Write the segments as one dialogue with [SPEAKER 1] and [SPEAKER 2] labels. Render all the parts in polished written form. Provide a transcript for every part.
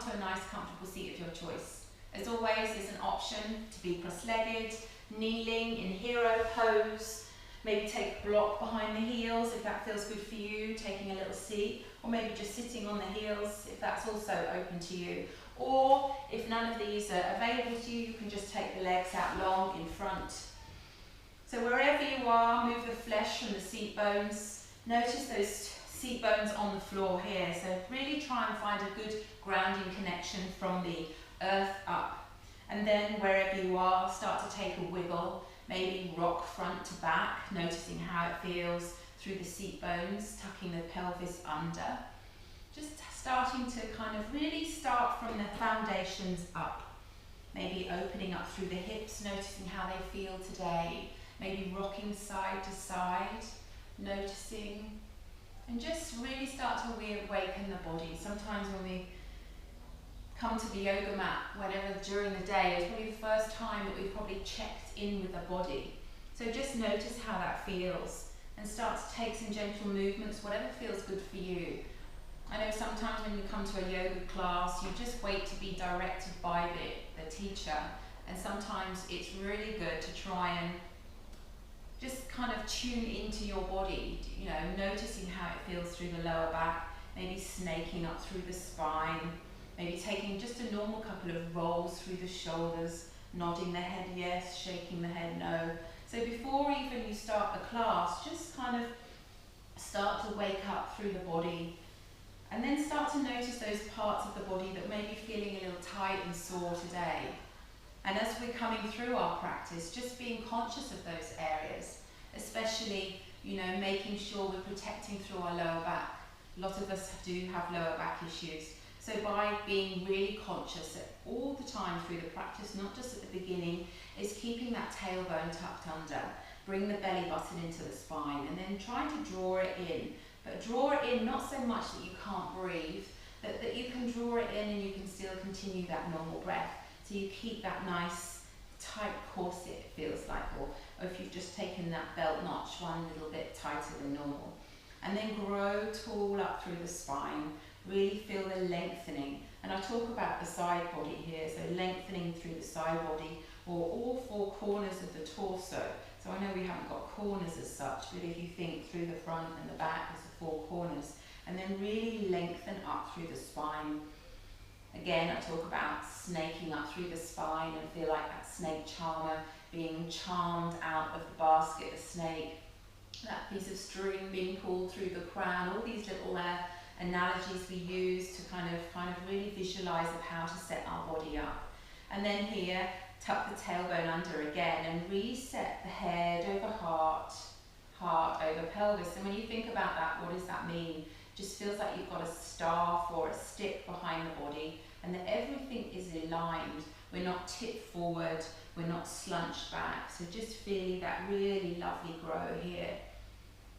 [SPEAKER 1] to a nice comfortable seat of your choice. As always, there's an option to be cross-legged, kneeling in hero pose, maybe take a block behind the heels if that feels good for you, taking a little seat, or maybe just sitting on the heels if that's also open to you. Or if none of these are available to you, you can just take the legs out long in front. So wherever you are, move the flesh from the seat bones. Notice those seat bones on the floor here. So really try and find a good grounding connection from the earth up. And then wherever you are, start to take a wiggle. Maybe rock front to back, noticing how it feels through the seat bones, tucking the pelvis under. Just starting to kind of really start from the foundations up. Maybe opening up through the hips, noticing how they feel today. Maybe rocking side to side, noticing. And just really start to reawaken the body. Sometimes when we come to the yoga mat, whenever during the day, it's probably the first time that we've probably checked in with the body. So just notice how that feels and start to take some gentle movements, whatever feels good for you. I know sometimes when you come to a yoga class, you just wait to be directed by the teacher, and sometimes it's really good to try and just kind of tune into your body, you know, noticing how it feels through the lower back, maybe snaking up through the spine, maybe taking just a normal couple of rolls through the shoulders, nodding the head yes, shaking the head no. So before even you start the class, just kind of start to wake up through the body, and then start to notice those parts of the body that may be feeling a little tight and sore today. And as we're coming through our practice, just being conscious of those areas, especially, you know, making sure we're protecting through our lower back. A lot of us do have lower back issues. So by being really conscious at all the time through the practice, not just at the beginning, is keeping that tailbone tucked under, bring the belly button into the spine, and then trying to draw it in. But draw it in not so much that you can't breathe, but that you can draw it in and you can still continue that normal breath. So you keep that nice tight corset, it feels like, or if you've just taken that belt notch one little bit tighter than normal. And then grow tall up through the spine, really feel the lengthening. And I talk about the side body here, so lengthening through the side body, or all four corners of the torso. So I know we haven't got corners as such, but if you think through the front and the back, there's the four corners. And then really lengthen up through the spine. Again, I talk about snaking up through the spine and feel like that snake charmer being charmed out of the basket, the snake, that piece of string being pulled through the crown, all these little analogies we use to kind of really visualize of how to set our body up. And then here, tuck the tailbone under again and reset the head over heart, heart over pelvis. And when you think about that, what does that mean? Just feels like you've got a staff or a stick behind the body, and that everything is aligned. We're not tipped forward, we're not slunched back. So just feeling that really lovely grow here.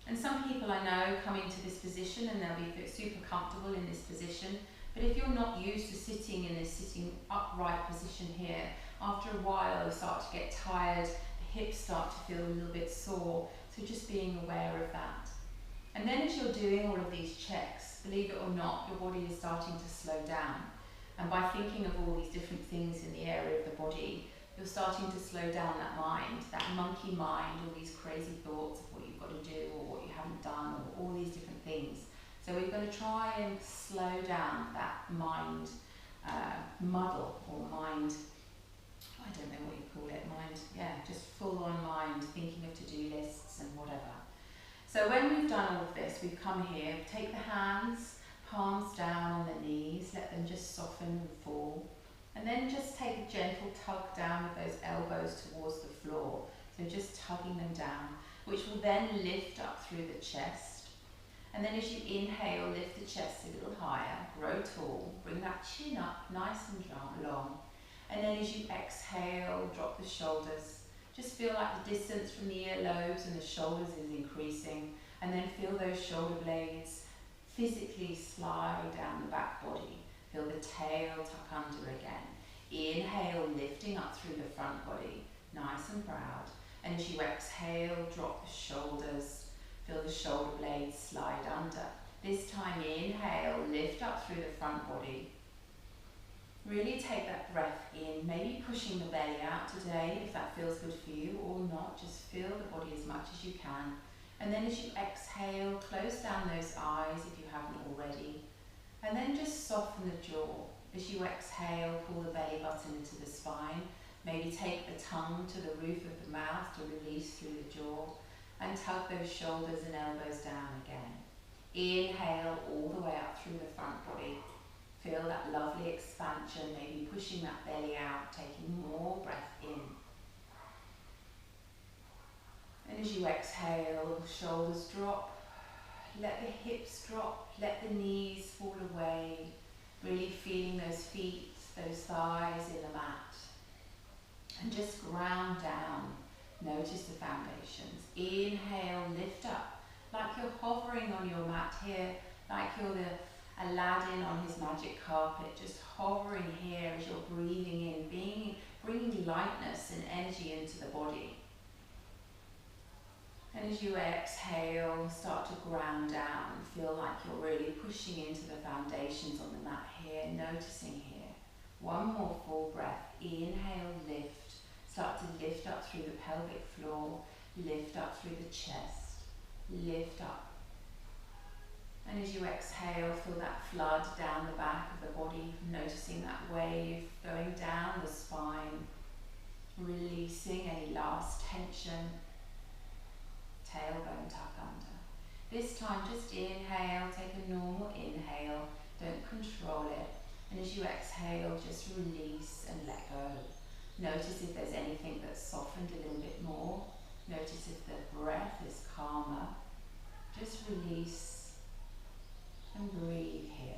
[SPEAKER 1] And some people I know come into this position and they'll be super comfortable in this position. But if you're not used to sitting in this sitting upright position here, after a while you start to get tired, the hips start to feel a little bit sore. So just being aware of that. And then as you're doing all of these checks, believe it or not, your body is starting to slow down. And by thinking of all these different things in the area of the body, you're starting to slow down that mind, that monkey mind, all these crazy thoughts of what you've got to do or what you haven't done, or all these different things. So we're going to try and slow down that mind muddle, or mind, I don't know what you call it, mind, yeah, just full on mind, thinking of to-do lists and whatever. So when we've done all of this, we've come here, take the hands, palms down on the knees, let them just soften and fall. And then just take a gentle tug down with those elbows towards the floor. So just tugging them down, which will then lift up through the chest. And then as you inhale, lift the chest a little higher, grow tall, bring that chin up nice and long. And then as you exhale, drop the shoulders. Just feel like the distance from the earlobes and the shoulders is increasing, and then feel those shoulder blades physically slide down the back body. Feel the tail tuck under again. Inhale, lifting up through the front body, nice and proud. And as you exhale, drop the shoulders. Feel the shoulder blades slide under. This time, inhale, lift up through the front body. Really take that breath in, maybe pushing the belly out today if that feels good for you, or not. Just feel the body as much as you can. And then as you exhale, close down those eyes if you haven't already. And then just soften the jaw. As you exhale, pull the belly button into the spine. Maybe take the tongue to the roof of the mouth to release through the jaw. And tug those shoulders and elbows down again. Inhale all the way up through the front body. Feel that lovely expansion, maybe pushing that belly out, taking more breath in. And as you exhale, shoulders drop. Let the hips drop, let the knees fall away. Really feeling those feet, those thighs in the mat. And just ground down. Notice the foundations. Inhale, lift up, like you're hovering on your mat here, like you're the Aladdin on his magic carpet, just hovering here as you're breathing in, bringing lightness and energy into the body. And as you exhale, start to ground down, feel like you're really pushing into the foundations on the mat here, noticing here. One more full breath. Inhale, lift. Start to lift up through the pelvic floor, lift up through the chest, lift up. And as you exhale, feel that flood down the back of the body, noticing that wave going down the spine, releasing any last tension. Tailbone tuck under. This time just inhale, take a normal inhale, don't control it. And as you exhale, just release and let go. Notice if there's anything that's softened a little bit more. Notice if the breath is calmer. Just release and breathe here.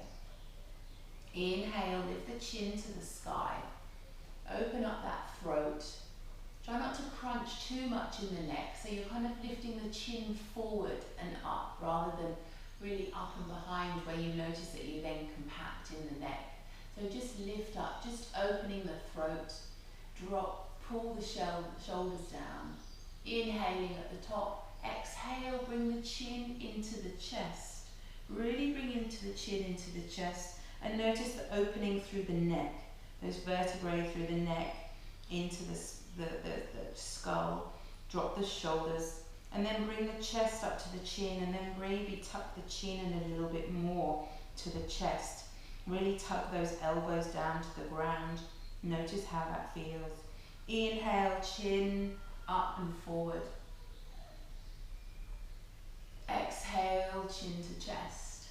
[SPEAKER 1] Inhale, lift the chin to the sky. Open up that throat. Try not to crunch too much in the neck, so you're kind of lifting the chin forward and up rather than really up and behind where you notice that you then compact in the neck. So just lift up, just opening the throat, drop, pull the shoulders down. Inhaling at the top, exhale, bring the chin into the chest. Really bring into the chin into the chest and notice the opening through the neck, those vertebrae through the neck into the skull. Drop the shoulders and then bring the chest up to the chin, and then maybe tuck the chin in a little bit more to the chest. Really tuck those elbows down to the ground. Notice how that feels. Inhale, chin up and forward. Exhale, chin to chest.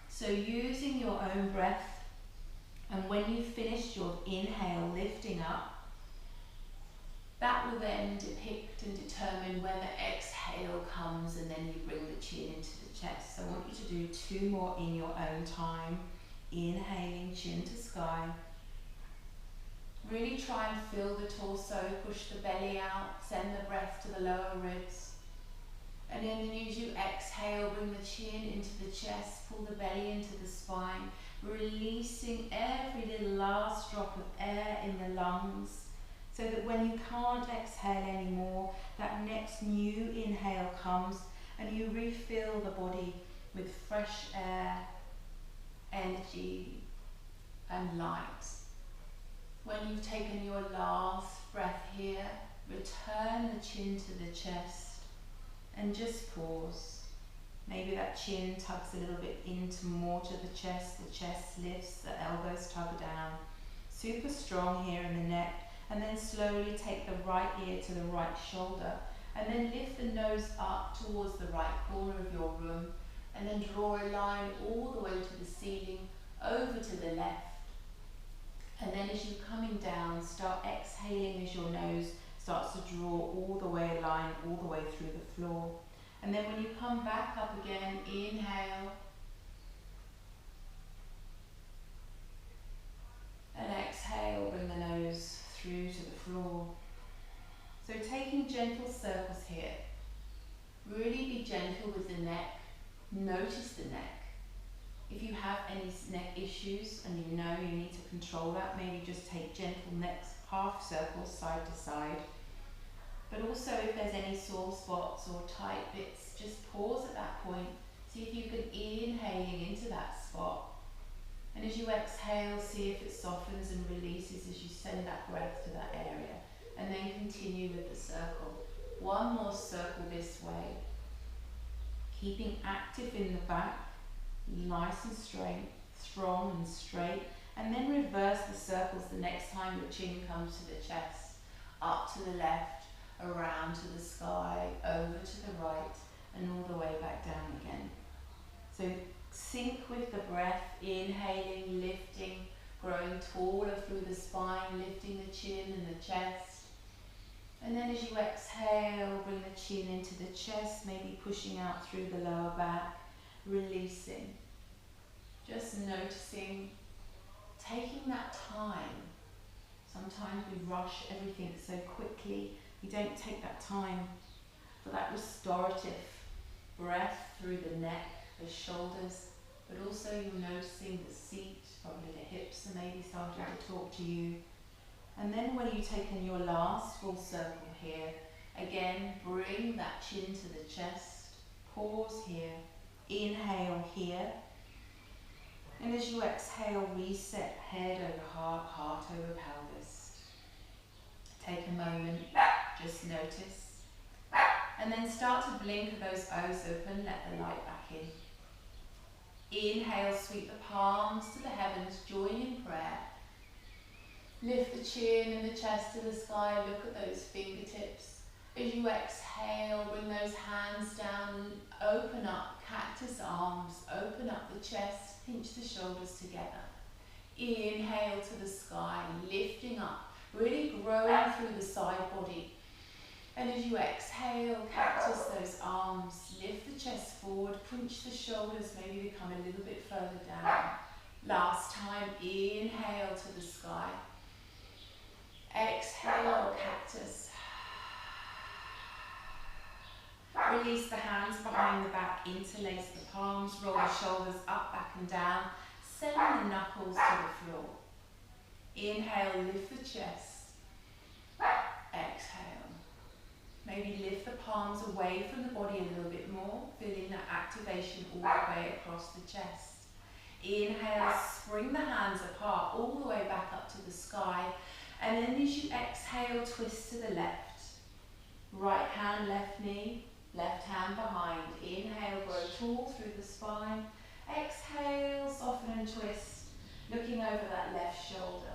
[SPEAKER 1] So using your own breath, and when you've finished your inhale, lifting up, that will then depict and determine when the exhale comes, and then you bring the chin into the chest. So I want you to do 2 more in your own time. Inhaling, chin to sky. Really try and fill the torso, push the belly out, send the breath to the lower ribs. And then as you exhale, bring the chin into the chest, pull the belly into the spine, releasing every little last drop of air in the lungs, so that when you can't exhale anymore, that next new inhale comes and you refill the body with fresh air, energy and light. When you've taken your last breath here, return the chin to the chest and just pause. Maybe that chin tucks a little bit into more to the chest lifts, the elbows tug down. Super strong here in the neck. And then slowly take the right ear to the right shoulder, and then lift the nose up towards the right corner of your room, and then draw a line all the way to the ceiling, over to the left. And then as you're coming down, start exhaling as your nose starts to draw all the way a line all the way through the floor. And then when you come back up again, inhale. And exhale, bring the nose through to the floor. So taking gentle circles here. Really be gentle with the neck. Notice the neck. If you have any neck issues and you know you need to control that, maybe just take gentle neck half circles side to side. But also if there's any sore spots or tight bits, just pause at that point. See if you can inhaling into that spot And as you exhale, see if it softens and releases as you send that breath to that area. And then continue with the circle. One more circle this way. Keeping active in the back, nice and straight, strong and straight. And then reverse the circles the next time your chin comes to the chest. Up to the left, around to the sky, over to the right, and all the way back down again. So sync with the breath, inhaling, lifting, growing taller through the spine, lifting the chin and the chest. And then as you exhale, bring the chin into the chest, maybe pushing out through the lower back, releasing. Just noticing, taking that time. Sometimes we rush everything so quickly, we don't take that time for that restorative breath through the neck, the shoulders, but also you're noticing the seat, probably the hips are maybe starting to talk to you. And then when you've taken your last full circle here, again, bring that chin to the chest, pause here, inhale here, and as you exhale, reset head over heart, heart over pelvis. Take a moment, just notice, and then start to blink those eyes open, let the light back in. Inhale, sweep the palms to the heavens, join in prayer. Lift the chin and the chest to the sky, look at those fingertips. As you exhale, bring those hands down, open up, cactus arms, open up the chest, pinch the shoulders together. Inhale to the sky, lifting up, really growing through the side body. And as you exhale, cactus those arms, lift the chest forward, pinch the shoulders, maybe become a little bit further down. Last time, inhale to the sky. Exhale, cactus. Release the hands behind the back, interlace the palms, roll the shoulders up, back and down. Send the knuckles to the floor. Inhale, lift the chest. Exhale. Maybe lift the palms away from the body a little bit more, feeling that activation all the way across the chest. Inhale, spring the hands apart, all the way back up to the sky. And then as you exhale, twist to the left. Right hand, left knee, left hand behind. Inhale, grow tall through the spine. Exhale, soften and twist, looking over that left shoulder.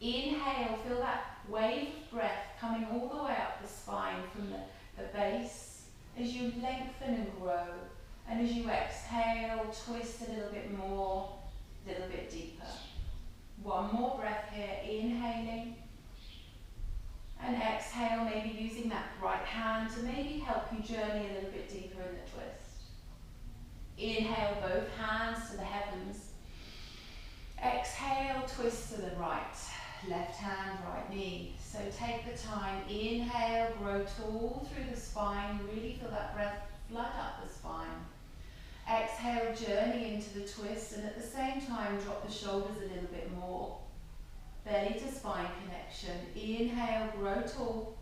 [SPEAKER 1] Inhale, feel that wave of breath coming all the way up the spine from the base as you lengthen and grow. And as you exhale, twist a little bit more, a little bit deeper. One more breath here, inhaling. And exhale, maybe using that right hand to maybe help you journey a little bit deeper in the twist. Inhale, both hands to the heavens. Exhale, twist to the right. Left hand, right knee. So take the time, inhale, grow tall through the spine, really feel that breath flood up the spine. Exhale, journey into the twist, and at the same time drop the shoulders a little bit more. Belly to spine connection. Inhale, grow tall.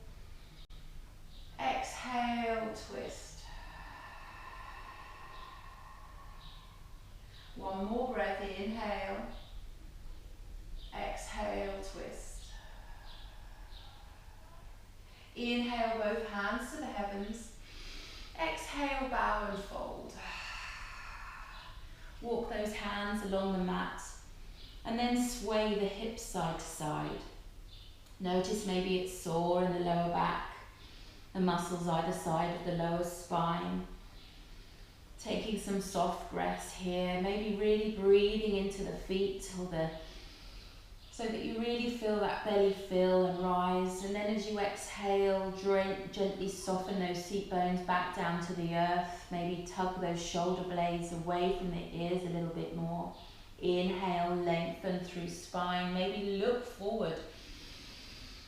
[SPEAKER 1] Exhale, twist. One more breath, inhale. Exhale, twist. Inhale, both hands to the heavens. Exhale, bow and fold. Walk those hands along the mat and then sway the hips side to side. Notice maybe it's sore in the lower back, the muscles either side of the lower spine. Taking some soft breaths here, maybe really breathing into the feet or so that you really feel that belly fill and rise. And then as you exhale, gently soften those seat bones back down to the earth. Maybe tug those shoulder blades away from the ears a little bit more. Inhale, lengthen through spine. Maybe look forward.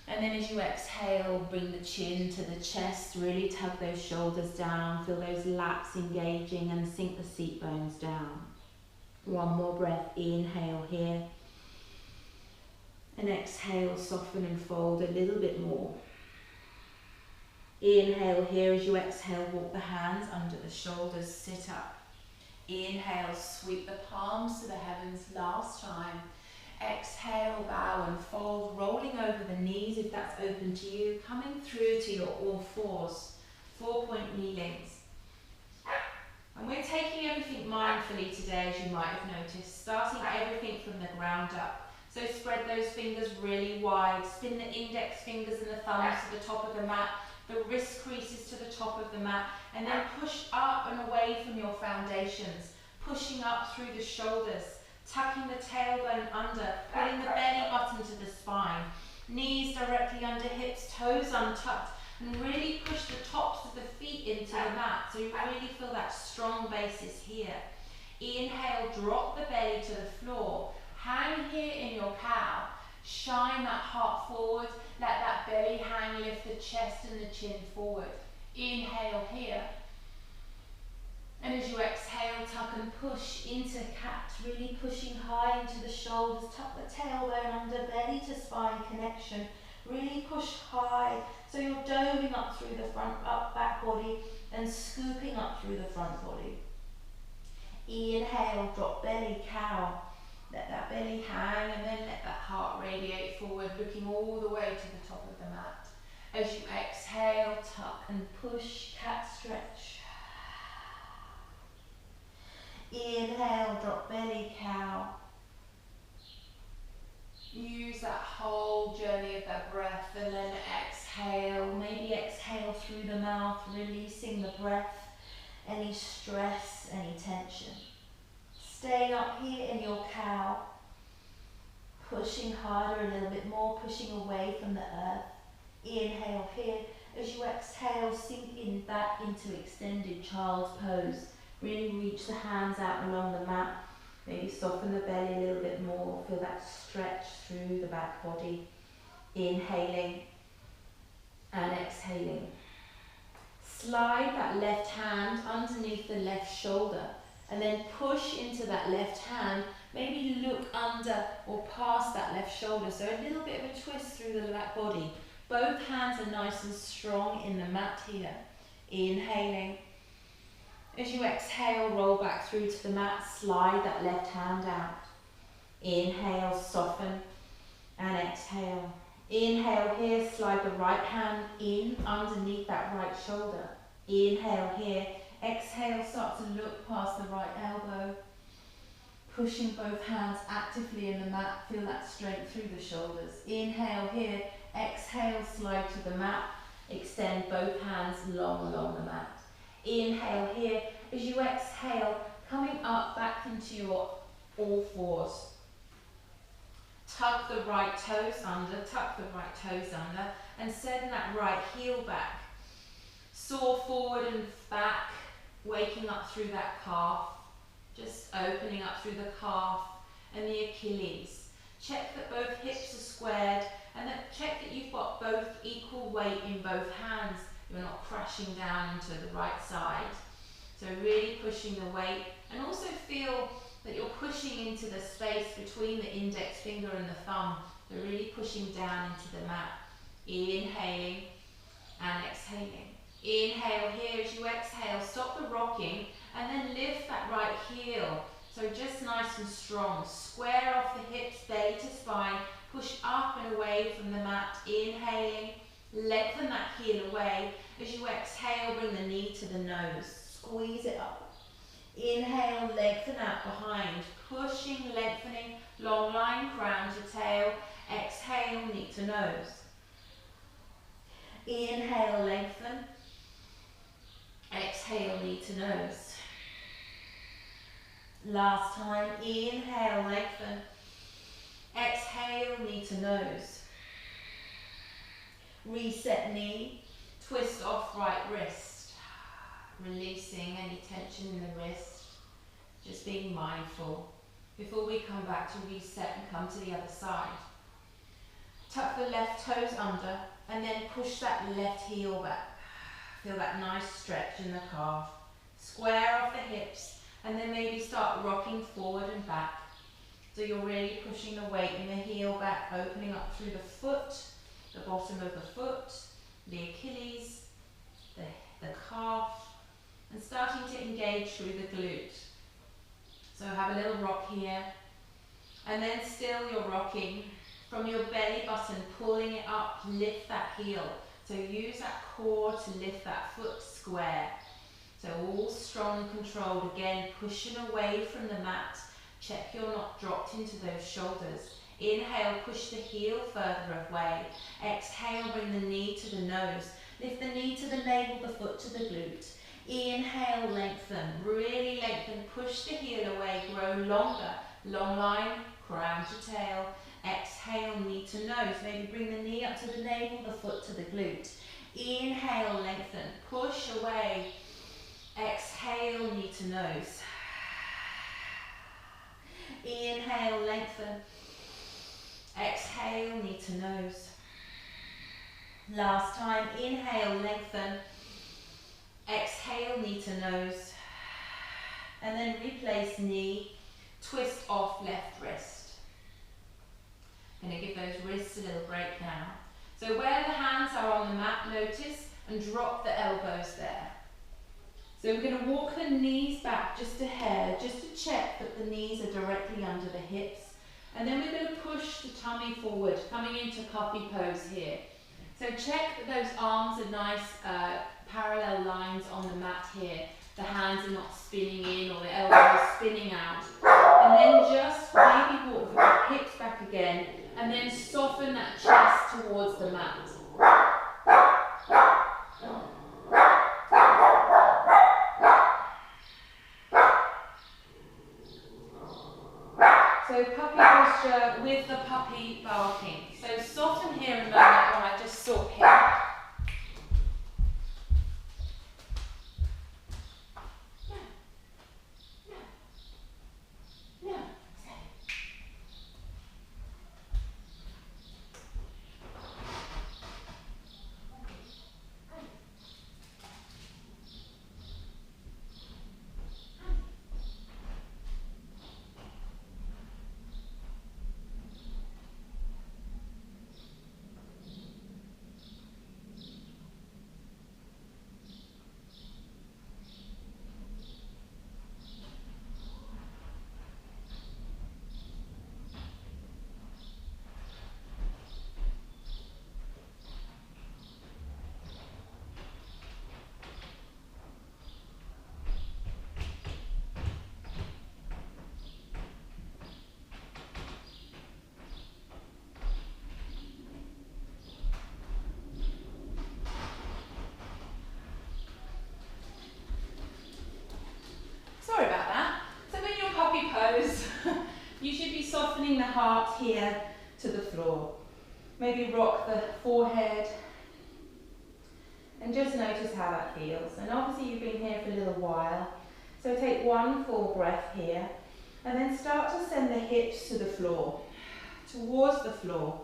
[SPEAKER 1] And then as you exhale, bring the chin to the chest. Really tug those shoulders down. Feel those lats engaging and sink the seat bones down. One more breath. Inhale here. And exhale, soften and fold a little bit more. Inhale here. As you exhale, walk the hands under the shoulders, sit up. Inhale, sweep the palms to the heavens last time. Exhale, bow and fold, rolling over the knees if that's open to you, coming through to your all fours, 4-point kneelings. And we're taking everything mindfully today, as you might have noticed, starting everything from the ground up. So spread those fingers really wide, spin the index fingers and the thumbs to the top of the mat, the wrist creases to the top of the mat, and then push up and away from your foundations, pushing up through the shoulders, tucking the tailbone under, pulling the belly button to the spine, knees directly under hips, toes untucked, and really push the tops of the feet into the mat so you really feel that strong basis here. Inhale, drop the belly to the floor, hang here in your cow, shine that heart forward, let that belly hang, lift the chest and the chin forward. Inhale here. And as you exhale, tuck and push into cat, really pushing high into the shoulders, tuck the tailbone under, belly to spine connection, really push high, so you're doming up through the front, up back body, and scooping up through the front body. Inhale, drop belly, cow, let that belly hang, and then let that heart radiate forward, looking all the way to the top of the mat. As you exhale, tuck and push, cat stretch. Inhale, drop belly, cow. Use that whole journey of that breath, and then exhale. Maybe exhale through the mouth, releasing the breath, any stress, any tension. Staying up here in your cow, pushing harder a little bit more, pushing away from the earth. Inhale here. As you exhale, sink in back into extended child's pose. Really reach the hands out along the mat. Maybe soften the belly a little bit more. Feel that stretch through the back body. Inhaling and exhaling. Slide that left hand underneath the left shoulder and then push into that left hand. Maybe look under or past that left shoulder. So a little bit of a twist through the back body. Both hands are nice and strong in the mat here. Inhaling. As you exhale, roll back through to the mat, slide that left hand out. Inhale, soften, and exhale. Inhale here, slide the right hand in underneath that right shoulder. Inhale here, exhale, start to look past the right elbow. Pushing both hands actively in the mat, feel that strength through the shoulders. Inhale here, exhale, slide to the mat, extend both hands long along the mat. Inhale here, as you exhale, coming up back into your all fours. Tuck the right toes under, and send that right heel back. Soar forward and back, waking up through that calf, just opening up through the calf and the Achilles. Check that both hips are squared, and check that you've got both equal weight in both hands. You're not crashing down into the right side. So really pushing the weight, and also feel that you're pushing into the space between the index finger and the thumb. So really pushing down into the mat. Inhaling and exhaling. Inhale here. As you exhale, stop the rocking and then lift that right heel. So just nice and strong. Square off the hips, belly to spine. Push up and away from the mat. Inhaling. Lengthen that heel away. As you exhale, bring the knee to the nose. Squeeze it up. Inhale, lengthen out behind. Pushing, lengthening, long line, crown to tail. Exhale, knee to nose. Inhale, lengthen. Exhale, knee to nose. Last time, inhale, lengthen. Exhale, knee to nose. Reset knee, twist off right wrist, releasing any tension in the wrist, just being mindful before we come back to reset and come to the other side. Tuck the left toes under and then push that left heel back. Feel that nice stretch in the calf. Square off the hips and then maybe start rocking forward and back. So you're really pushing the weight in the heel back, opening up through the foot, the bottom of the foot, the Achilles, the calf, and starting to engage through the glute. So have a little rock here, and then still you're rocking from your belly button, pulling it up, lift that heel. So use that core to lift that foot square. So all strong and controlled, again pushing away from the mat. Check you're not dropped into those shoulders. Inhale, push the heel further away. Exhale, bring the knee to the nose. Lift the knee to the navel, the foot to the glute. Inhale, lengthen, really lengthen, push the heel away, grow longer. Long line, crown to tail. Exhale, knee to nose. Maybe bring the knee up to the navel, the foot to the glute. Inhale, lengthen, push away. Exhale, knee to nose. Inhale, lengthen. Exhale, knee to nose. Last time, inhale, lengthen. Exhale, knee to nose. And then replace knee, twist off left wrist. Going to give those wrists a little break now. So where the hands are on the mat, notice, and drop the elbows there. So we're going to walk the knees back just a hair, just to check that the knees are directly under the hips. And then we're going to push the tummy forward, coming into puppy pose here. So check that those arms are nice parallel lines on the mat here. The hands are not spinning in or the elbows spinning out. And then just maybe walk the hips back again, and then soften that chest towards the mat. So puppy posture with the puppy barking. So soften here a moment when I just sort here. Sorry about that. So in your puppy pose, you should be softening the heart here to the floor. Maybe rock the forehead and just notice how that feels. And obviously you've been here for a little while, so take one full breath here and then start to send the hips to the floor, towards the floor,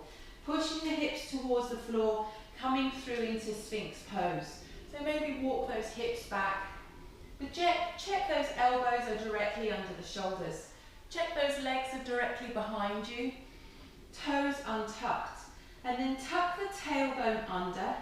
[SPEAKER 1] pushing the hips towards the floor, coming through into Sphinx pose. So maybe walk those hips back. But check those elbows are directly under the shoulders. Check those legs are directly behind you. Toes untucked. And then tuck the tailbone under.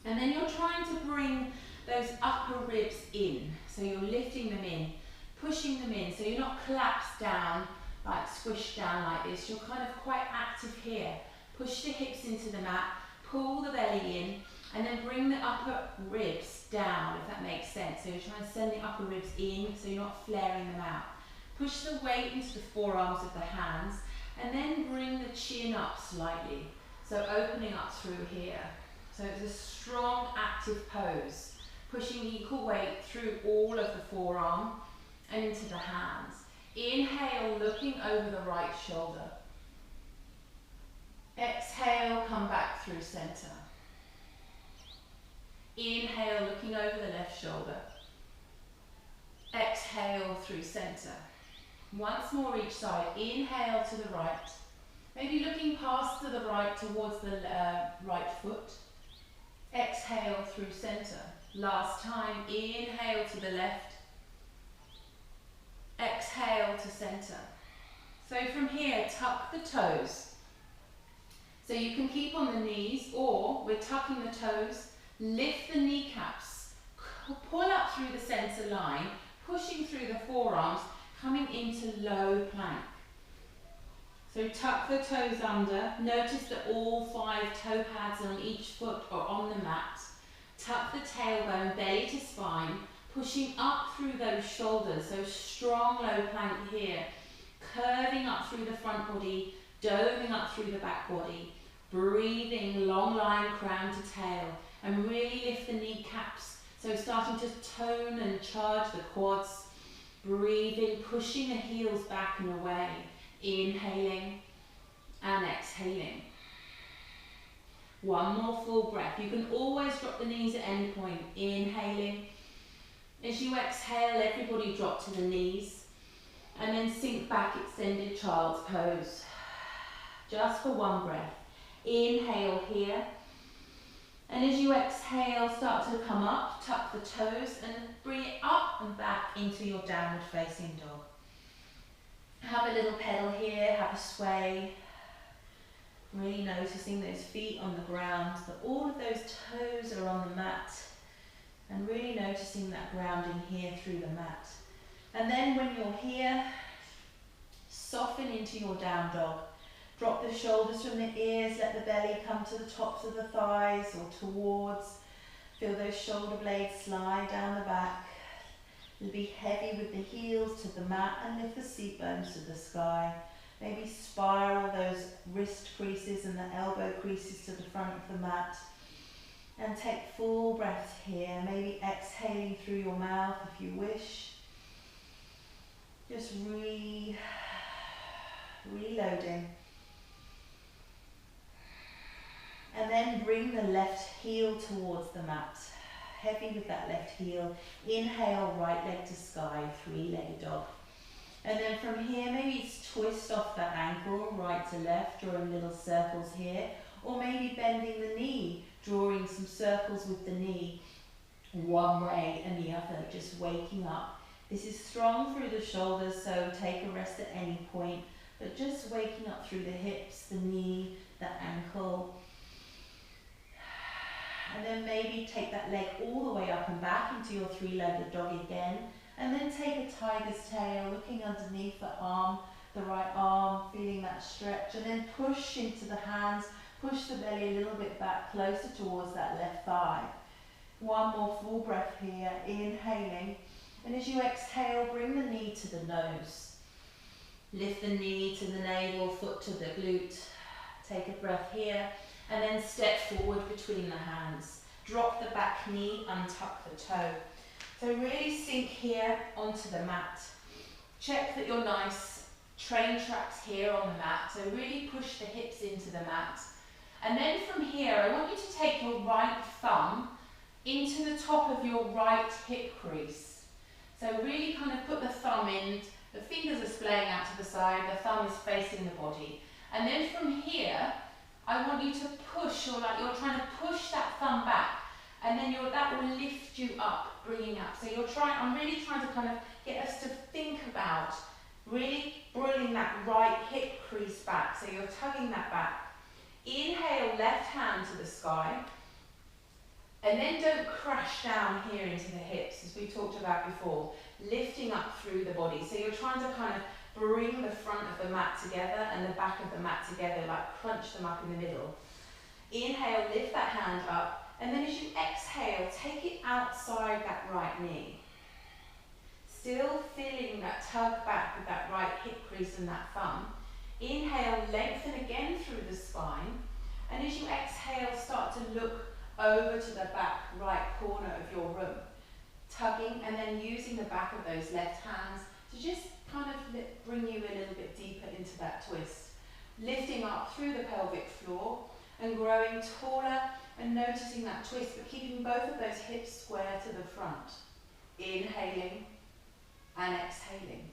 [SPEAKER 1] And then you're trying to bring those upper ribs in. So you're lifting them in, pushing them in. So you're not collapsed down, like squished down like this. You're kind of quite active here. Push the hips into the mat, pull the belly in, and then bring the upper ribs down, if that makes sense. So you're trying to send the upper ribs in, so you're not flaring them out. Push the weight into the forearms of the hands, and then bring the chin up slightly. So opening up through here. So it's a strong, active pose. Pushing equal weight through all of the forearm and into the hands. Inhale, looking over the right shoulder. Exhale, come back through center. Inhale, looking over the left shoulder. Exhale through center. Once more each side. Inhale to the right. Maybe looking past to the right towards the right foot. Exhale through center. Last time. Inhale to the left. Exhale to center. So from here, tuck the toes. So you can keep on the knees, or we're tucking the toes. Lift the kneecaps, pull up through the center line, pushing through the forearms, coming into low plank. So tuck the toes under. Notice that all 5 toe pads on each foot are on the mat. Tuck the tailbone, belly to spine, pushing up through those shoulders, so strong low plank here, curving up through the front body, doming up through the back body, breathing long line crown to tail, and really lift the kneecaps, so starting to tone and charge the quads, breathing, pushing the heels back and away, inhaling and exhaling. One more full breath. You can always drop the knees at any point. Inhaling. As you exhale, everybody drop to the knees. And then sink back, extended child's pose. Just for one breath. Inhale here. And as you exhale, start to come up, tuck the toes, and bring it up and back into your downward facing dog. Have a little pedal here, have a sway. Really noticing those feet on the ground, that all of those toes are on the mat, and really noticing that grounding here through the mat. And then when you're here, soften into your down dog. Drop the shoulders from the ears, let the belly come to the tops of the thighs or towards. Feel those shoulder blades slide down the back. You'll be heavy with the heels to the mat and lift the seat bones to the sky. Maybe spiral those wrist creases and the elbow creases to the front of the mat. And take full breaths here, maybe exhaling through your mouth if you wish. Just reloading. And then bring the left heel towards the mat. Heavy with that left heel. Inhale, right leg to sky, 3-legged dog. And then from here, maybe it's twist off the ankle, right to left, drawing little circles here. Or maybe bending the knee, drawing some circles with the knee, one way and the other, just waking up. This is strong through the shoulders, so take a rest at any point, but just waking up through the hips, the knee, the ankle. And then maybe take that leg all the way up and back into your 3-legged dog again. And then take a tiger's tail, looking underneath the arm, the right arm, feeling that stretch. And then push into the hands, push the belly a little bit back, closer towards that left thigh. One more full breath here, inhaling. And as you exhale, bring the knee to the nose. Lift the knee to the navel, foot to the glute. Take a breath here. And then step forward between the hands. Drop the back knee, untuck the toe. So really sink here onto the mat. Check that you're nice. Train tracks here on the mat. So really push the hips into the mat. And then from here, I want you to take your right thumb into the top of your right hip crease. So really kind of put the thumb in. The fingers are splaying out to the side. The thumb is facing the body. And then from here, I want you to push, or like you're trying to push that thumb back. And then that will lift you up, bringing up. So I'm really trying to kind of get us to think about really bringing that right hip crease back. So you're tugging that back. Inhale, left hand to the sky. And then don't crash down here into the hips, as we talked about before. Lifting up through the body. So you're trying to kind of bring the front of the mat together and the back of the mat together, like crunch them up in the middle. Inhale, lift that hand up. And then as you exhale, take it outside that right knee. Still feeling that tug back with that right hip crease and that thumb. Inhale, lengthen again through the spine. And as you exhale, start to look over to the back right corner of your room. Tugging and then using the back of those left hands to just kind of bring you a little bit deeper into that twist. Lifting up through the pelvic floor and growing taller and noticing that twist, but keeping both of those hips square to the front. Inhaling and exhaling.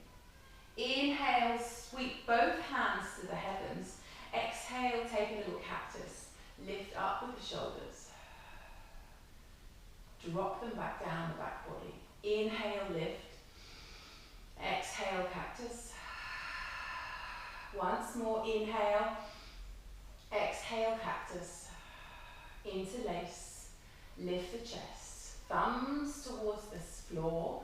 [SPEAKER 1] Inhale, sweep both hands to the heavens. Exhale, take a little cactus. Lift up with the shoulders. Drop them back down the back body. Inhale, lift. Exhale, cactus. Once more, inhale. Exhale, cactus. Interlace. Lift the chest. Thumbs towards the floor.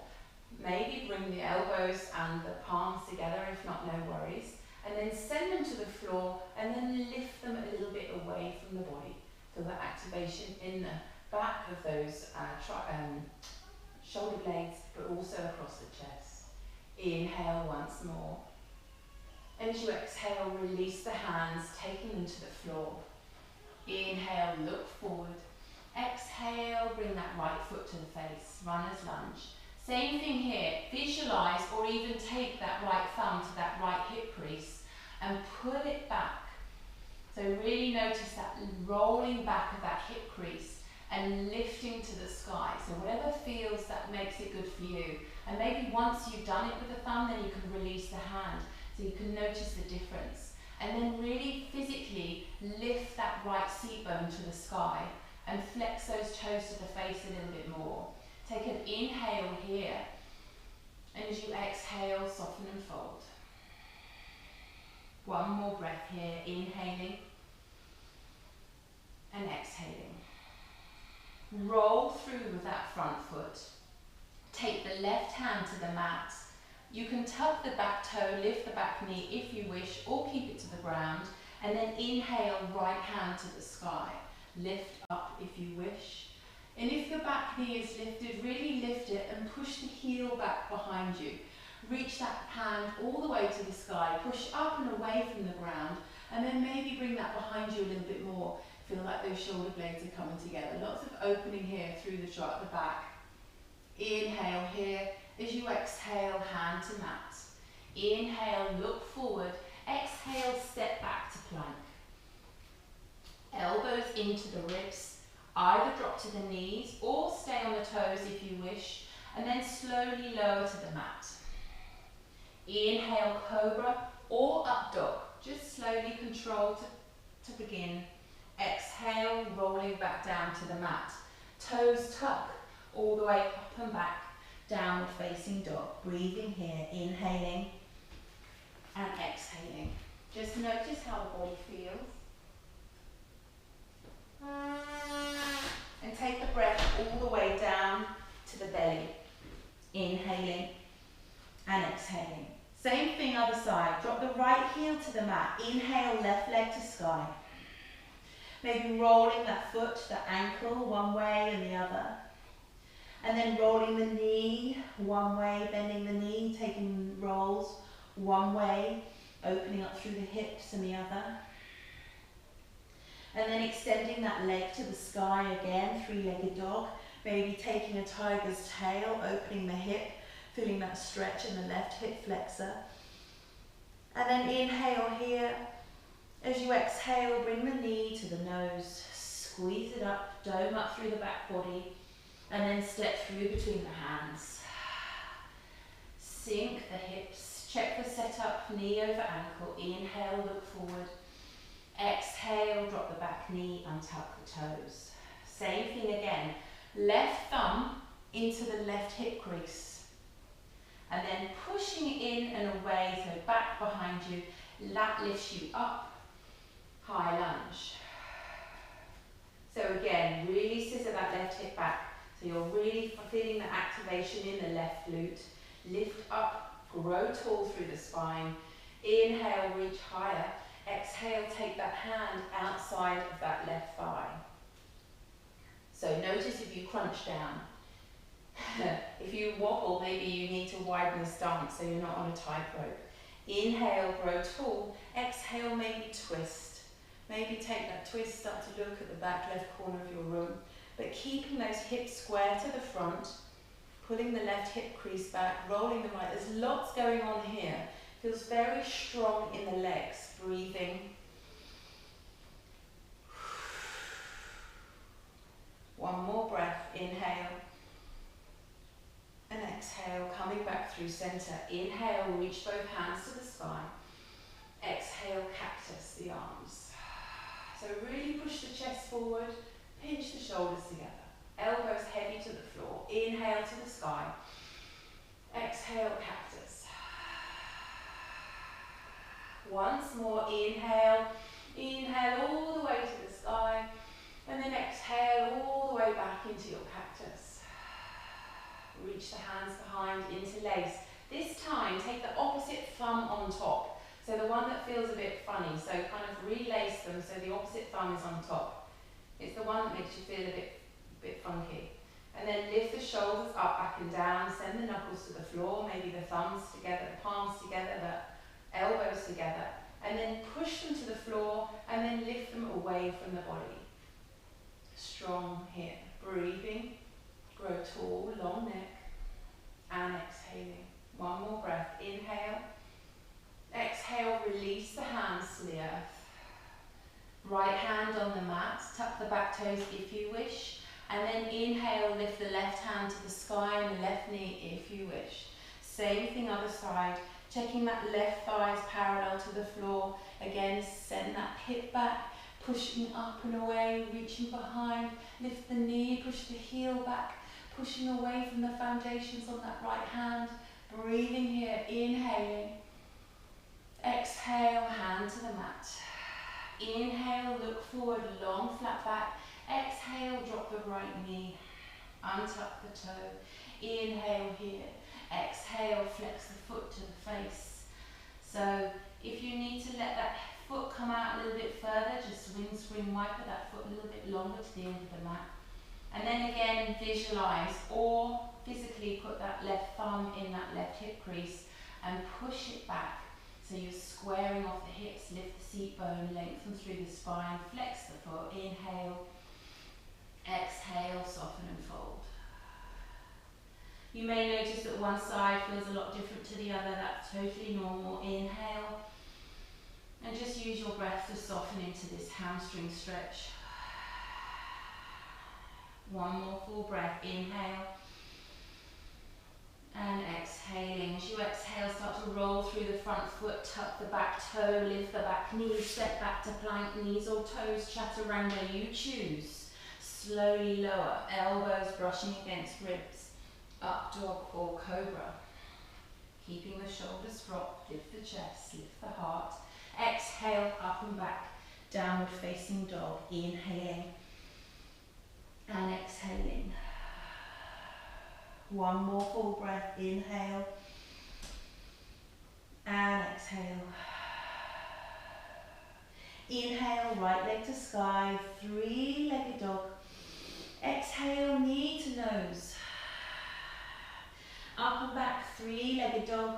[SPEAKER 1] Maybe bring the elbows and the palms together, if not, no worries. And then send them to the floor and then lift them a little bit away from the body. Feel that activation in the back of those shoulder blades, but also across the chest. Inhale once more. And as you exhale, release the hands, taking them to the floor. Inhale, look forward. Exhale, bring that right foot to the face, runner's lunge. Same thing here, visualize or even take that right thumb to that right hip crease and pull it back. So really notice that rolling back of that hip crease and lifting to the sky. So whatever feels that makes it good for you. And maybe once you've done it with the thumb, then you can release the hand so you can notice the difference. And then really physically lift that right seat bone to the sky and flex those toes to the face a little bit more. Take an inhale here, and as you exhale, soften and fold. One more breath here, inhaling and exhaling. Roll through with that front foot. Take the left hand to the mat. You can tuck the back toe, lift the back knee if you wish, or keep it to the ground, and then inhale, right hand to the sky. Lift up if you wish. And if the back knee is lifted, really lift it and push the heel back behind you. Reach that hand all the way to the sky, push up and away from the ground, and then maybe bring that behind you a little bit more. Feel like those shoulder blades are coming together. Lots of opening here through the back. Inhale here. As you exhale, hand to mat. Inhale, look forward. Exhale, step back to plank. Elbows into the ribs. Either drop to the knees or stay on the toes if you wish, and then slowly lower to the mat. Inhale, cobra or up dog. Just slowly control to begin. Exhale, rolling back down to the mat. Toes tuck all the way up and back. Downward facing dog. Breathing here, inhaling and exhaling. Just notice how the body feels. And take the breath all the way down to the belly. Inhaling and exhaling. Same thing other side. Drop the right heel to the mat. Inhale, left leg to sky. Maybe rolling that foot, the ankle, one way and the other. And then rolling the knee one way, bending the knee, taking rolls one way, opening up through the hips and the other. And then extending that leg to the sky again, three-legged dog. Maybe taking a tiger's tail, opening the hip, feeling that stretch in the left hip flexor. And then inhale here. As you exhale, bring the knee to the nose. Squeeze it up, dome up through the back body. And then step through between the hands. Sink the hips. Check the setup, knee over ankle. Inhale, look forward. Exhale, drop the back knee, untuck the toes. Same thing again. Left thumb into the left hip crease. And then pushing in and away, so back behind you. That lifts you up. High lunge. So again, really scissor that left hip back. So you're really feeling the activation in the left glute. Lift up, grow tall through the spine. Inhale, reach higher. Exhale, take that hand outside of that left thigh. So notice if you crunch down. If you wobble, maybe you need to widen the stance so you're not on a tightrope. Inhale, grow tall. Exhale, maybe twist. Maybe take that twist, start to look at the back left corner of your room. But keeping those hips square to the front, pulling the left hip crease back, rolling the right. There's lots going on here. Feels very strong in the legs. Breathing. One more breath. Inhale. And exhale, coming back through center. Inhale, reach both hands to the sky. Exhale, cactus the arms. So really push the chest forward, pinch the shoulders together. Elbows heavy to the floor. Inhale to the sky. Exhale, cactus. Once more, inhale. Inhale all the way to the sky. And then exhale all the way back into your cactus. Reach the hands behind. behind, interlace. This time, take the opposite thumb on top. So the one that feels a bit funny, so kind of relace them so the opposite thumb is on top. It's the one that makes you feel a bit funky. And then lift the shoulders up, back and down, send the knuckles to the floor, maybe the thumbs together, the palms together, the elbows together. And then push them to the floor and then lift them away from the body. Strong here. Breathing, grow tall, long neck, and exhaling. One more breath. Inhale. Exhale, release the hands to the earth. Right hand on the mat, tuck the back toes if you wish. And then inhale, lift the left hand to the sky and the left knee if you wish. Same thing other side. Checking that left thigh is parallel to the floor. Again, send that hip back, pushing up and away, reaching behind. Lift the knee, push the heel back, pushing away from the foundations on that right hand. Breathing here, inhaling. Exhale, hand to the mat. Inhale, look forward, long flat back. Exhale, drop the right knee, untuck the toe. Inhale here. Exhale, flex the foot to the face. So if you need to let that foot come out a little bit further, just windscreen wiper that foot a little bit longer to the end of the mat. And then again, visualize or physically put that left thumb in that left hip crease and push it back. So you're squaring off the hips, lift the seat bone, lengthen through the spine, flex the foot, inhale, exhale, soften and fold. You may notice that one side feels a lot different to the other, that's totally normal. Inhale, and just use your breath to soften into this hamstring stretch. One more full breath, inhale. And exhaling. As you exhale, start to roll through the front foot, tuck the back toe, lift the back knee, step back to plank, knees or toes, chaturanga, you choose. Slowly lower, elbows brushing against ribs, up dog or cobra. Keeping the shoulders dropped, lift the chest, lift the heart. Exhale, up and back, downward facing dog, inhaling and exhaling. One more full breath, inhale and exhale. Inhale, right leg to sky, three-legged dog. Exhale, knee to nose. Up and back, three-legged dog.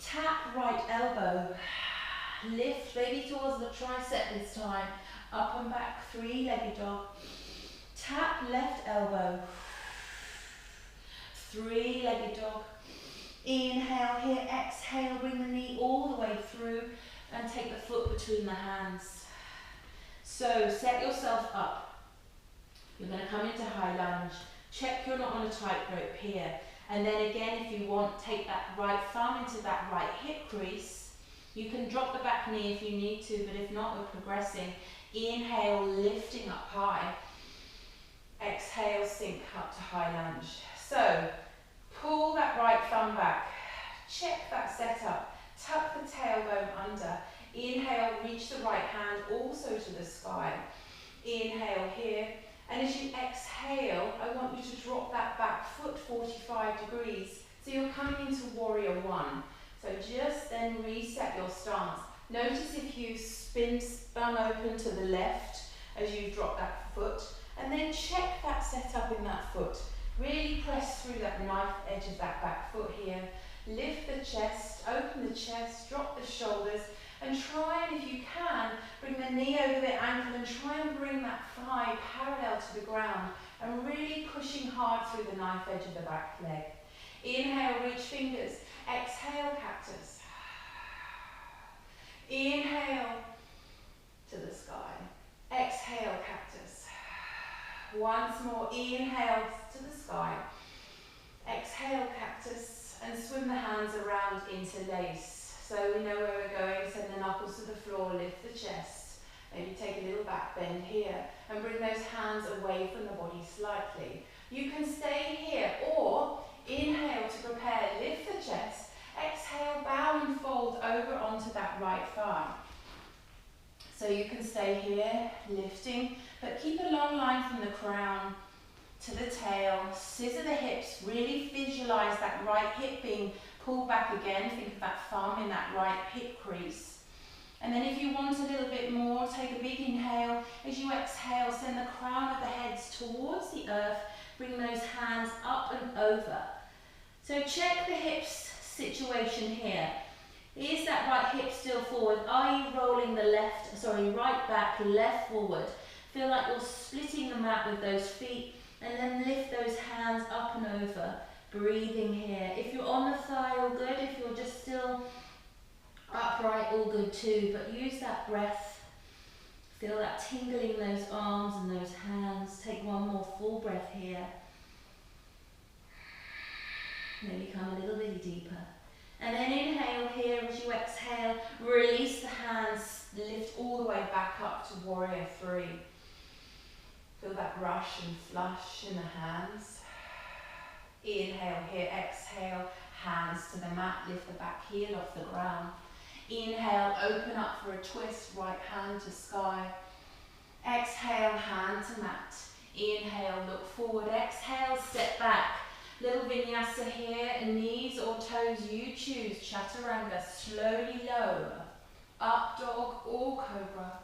[SPEAKER 1] Tap right elbow. Lift maybe towards the tricep this time. Up and back, three-legged dog. Tap left elbow. Three-legged dog. Inhale here, exhale, bring the knee all the way through and take the foot between the hands. So set yourself up. You're going to come into high lunge. Check you're not on a tightrope here. And then again, if you want, take that right thumb into that right hip crease. You can drop the back knee if you need to, but if not, we're progressing. Inhale, lifting up high. Exhale, sink up to high lunge. So, pull that right thumb back. Check that setup. Tuck the tailbone under. Inhale, reach the right hand also to the sky. Inhale here. And as you exhale, I want you to drop that back foot 45 degrees. So you're coming into warrior one. So just then reset your stance. Notice if you spun open to the left as you drop that foot. And then check that setup in that foot. Really press through that knife edge of that back foot here. Lift the chest, open the chest, drop the shoulders, and try and, if you can, bring the knee over the ankle and try and bring that thigh parallel to the ground and really pushing hard through the knife edge of the back leg. Inhale, reach fingers. Exhale, cactus. Inhale to the sky. Exhale, cactus. Once more, inhale to the sky. Exhale, cactus, and swim the hands around, interlace. So we know where we're going, send the knuckles to the floor, lift the chest. Maybe take a little back bend here and bring those hands away from the body slightly. You can stay here or inhale to prepare, lift the chest. Exhale, bow and fold over onto that right thigh. So you can stay here, lifting, but keep a long line from the crown to the tail, scissor the hips, really visualize that right hip being pulled back again. Think of that thumb in that right hip crease. And then if you want a little bit more, take a big inhale. As you exhale, send the crown of the head towards the earth. Bring those hands up and over. So check the hips situation here. Is that right hip still forward? Are you rolling the right back, left forward? Feel like you're splitting the mat with those feet, and then lift those hands up and over. Breathing here. If you're on the thigh, all good. If you're just still upright, all good too. But use that breath. Feel that tingling in those arms and those hands. Take one more full breath here. Maybe come a little bit deeper. And then inhale here as you exhale. Release the hands. Lift all the way back up to warrior three. Feel that rush and flush in the hands. Inhale here, exhale, hands to the mat, lift the back heel off the ground. Inhale, open up for a twist, right hand to sky. Exhale, hand to mat. Inhale, look forward, exhale, step back. Little vinyasa here, knees or toes, you choose. Chaturanga, slowly lower. Up dog or cobra.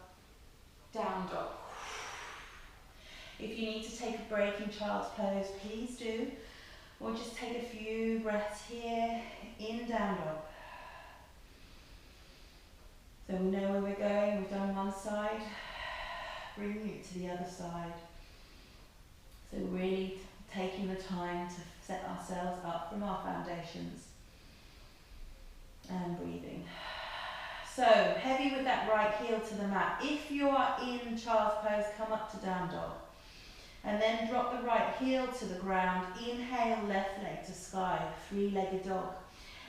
[SPEAKER 1] Down dog. If you need to take a break in child's pose, please do. Or just take a few breaths here, in down dog. So we know where we're going, we've done one side, bringing it to the other side. So really taking the time to set ourselves up from our foundations. And breathing. So, heavy with that right heel to the mat. If you are in child's pose, come up to down dog. And then drop the right heel to the ground. Inhale, left leg to sky, three-legged dog.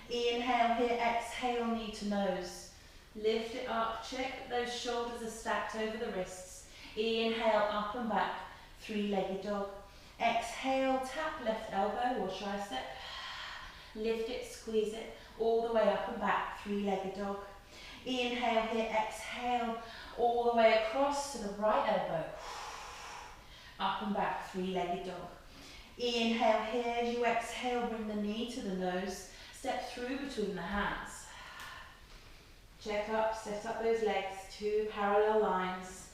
[SPEAKER 1] Inhale here, exhale, knee to nose. Lift it up, check that those shoulders are stacked over the wrists. Inhale, up and back, three-legged dog. Exhale, tap left elbow or tricep. Lift it, squeeze it, all the way up and back, three-legged dog. Inhale here, exhale, all the way across to the right elbow. Up and back, three-legged dog. Inhale here, as you exhale, bring the knee to the nose. Step through between the hands. Check up, set up those legs, two parallel lines.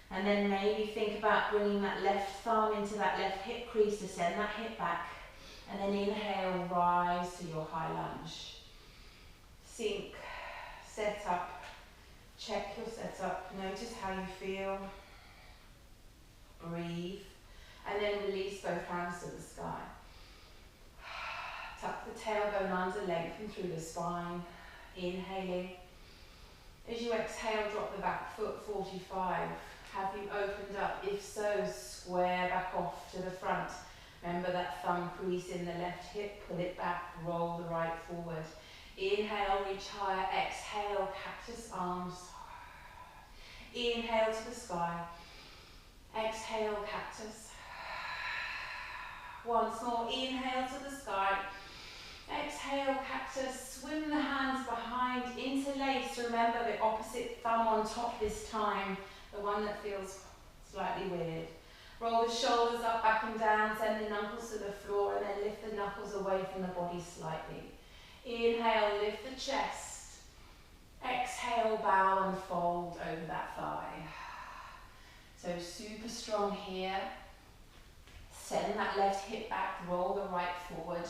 [SPEAKER 1] And then maybe think about bringing that left thumb into that left hip crease to send that hip back. And then inhale, rise to your high lunge. Sink, set up, check your setup, notice how you feel. Breathe, and then release both hands to the sky. Tuck the tailbone under, lengthen through the spine. Inhaling. As you exhale, drop the back foot, 45. Have you opened up? If so, square back off to the front. Remember that thumb crease in the left hip, pull it back, roll the right forward. Inhale, reach higher, exhale, cactus arms. Inhale to the sky. Exhale, cactus. Once more, inhale to the sky. Exhale, cactus. Swim the hands behind, interlace. Remember the opposite thumb on top this time, the one that feels slightly weird. Roll the shoulders up, back and down, send the knuckles to the floor, and then lift the knuckles away from the body slightly. Inhale, lift the chest. Exhale, bow and fold over that thigh. So super strong here. Send that left hip back, roll the right forward.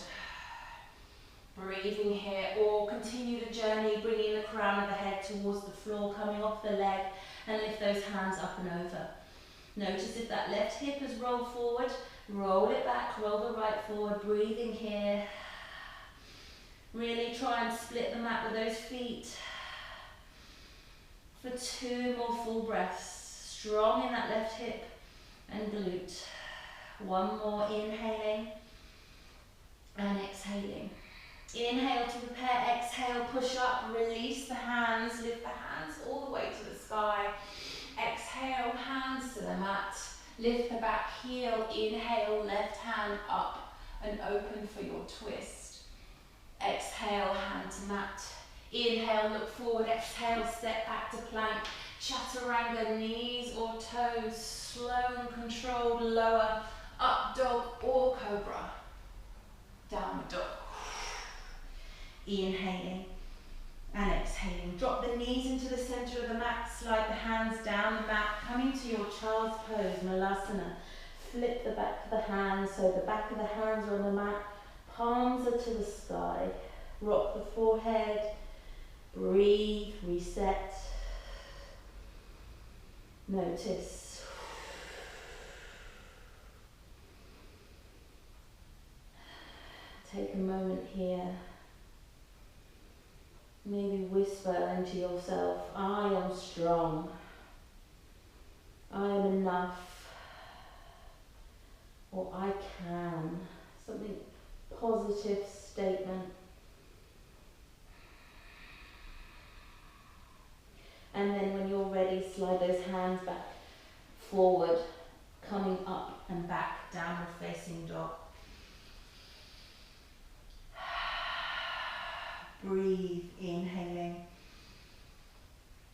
[SPEAKER 1] Breathing here, or continue the journey, bringing the crown of the head towards the floor, coming off the leg, and lift those hands up and over. Notice if that left hip has rolled forward, roll it back, roll the right forward, breathing here. Really try and split the mat with those feet. For 2 more full breaths. Strong in that left hip and glute. One more, inhaling and exhaling. Inhale to prepare, exhale, push up, release the hands, lift the hands all the way to the sky. Exhale, hands to the mat, lift the back heel, inhale, left hand up and open for your twist. Exhale, hand to mat. Inhale, look forward, exhale, step back to plank. Chaturanga, knees or toes, slow and controlled, lower, Up dog or cobra. Downward dog. Inhaling and exhaling. Drop the knees into the center of the mat. Slide the hands down the mat. Coming to your child's pose, Malasana. Flip the back of the hands so the back of the hands are on the mat. Palms are to the sky. Rock the forehead. Breathe. Reset. Notice. Take a moment here. Maybe whisper into yourself, I am strong. I am enough. Or I can. Something positive statement. And then when you're ready, slide those hands back, forward, coming up and back, downward facing dog. Breathe, inhaling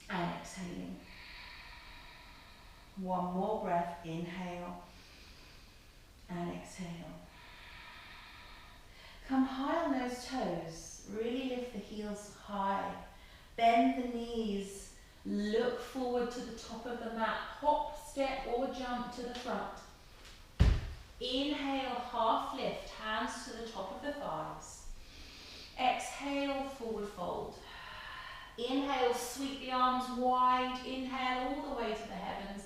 [SPEAKER 1] and exhaling. One more breath, inhale and exhale. Come high on those toes, really lift the heels high. Bend the knees, look forward to the top of the mat, hop, step or jump to the front. Inhale, half lift, hands to the top of the thighs. Exhale, forward fold. Inhale, sweep the arms wide. Inhale all the way to the heavens.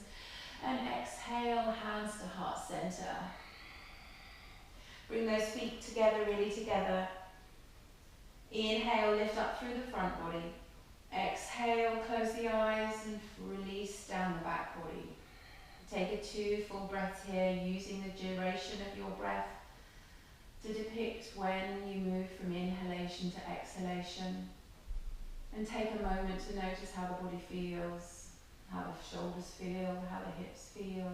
[SPEAKER 1] And exhale, hands to heart center. Bring those feet together, really together. Inhale, lift up through the front body. Exhale, close the eyes and release down the back body. Take a 2 full breaths here, using the duration of your breath to depict when you move from inhalation to exhalation. And take a moment to notice how the body feels, how the shoulders feel, how the hips feel.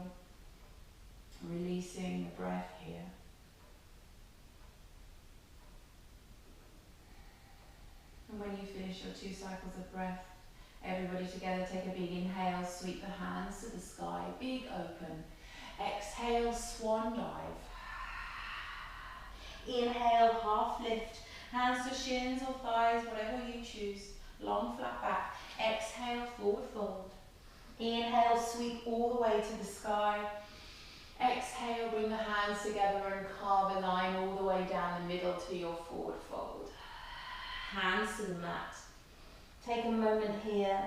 [SPEAKER 1] Releasing the breath here. And when you finish your 2 cycles of breath, everybody together take a big inhale, sweep the hands to the sky, big open. Exhale, swan dive. Inhale, half lift, hands to shins or thighs, whatever you choose. Long flat back. Exhale, forward fold. Inhale, sweep all the way to the sky. Exhale, bring the hands together and carve a line all the way down the middle to your forward fold. Hands to the mat. Take a moment here.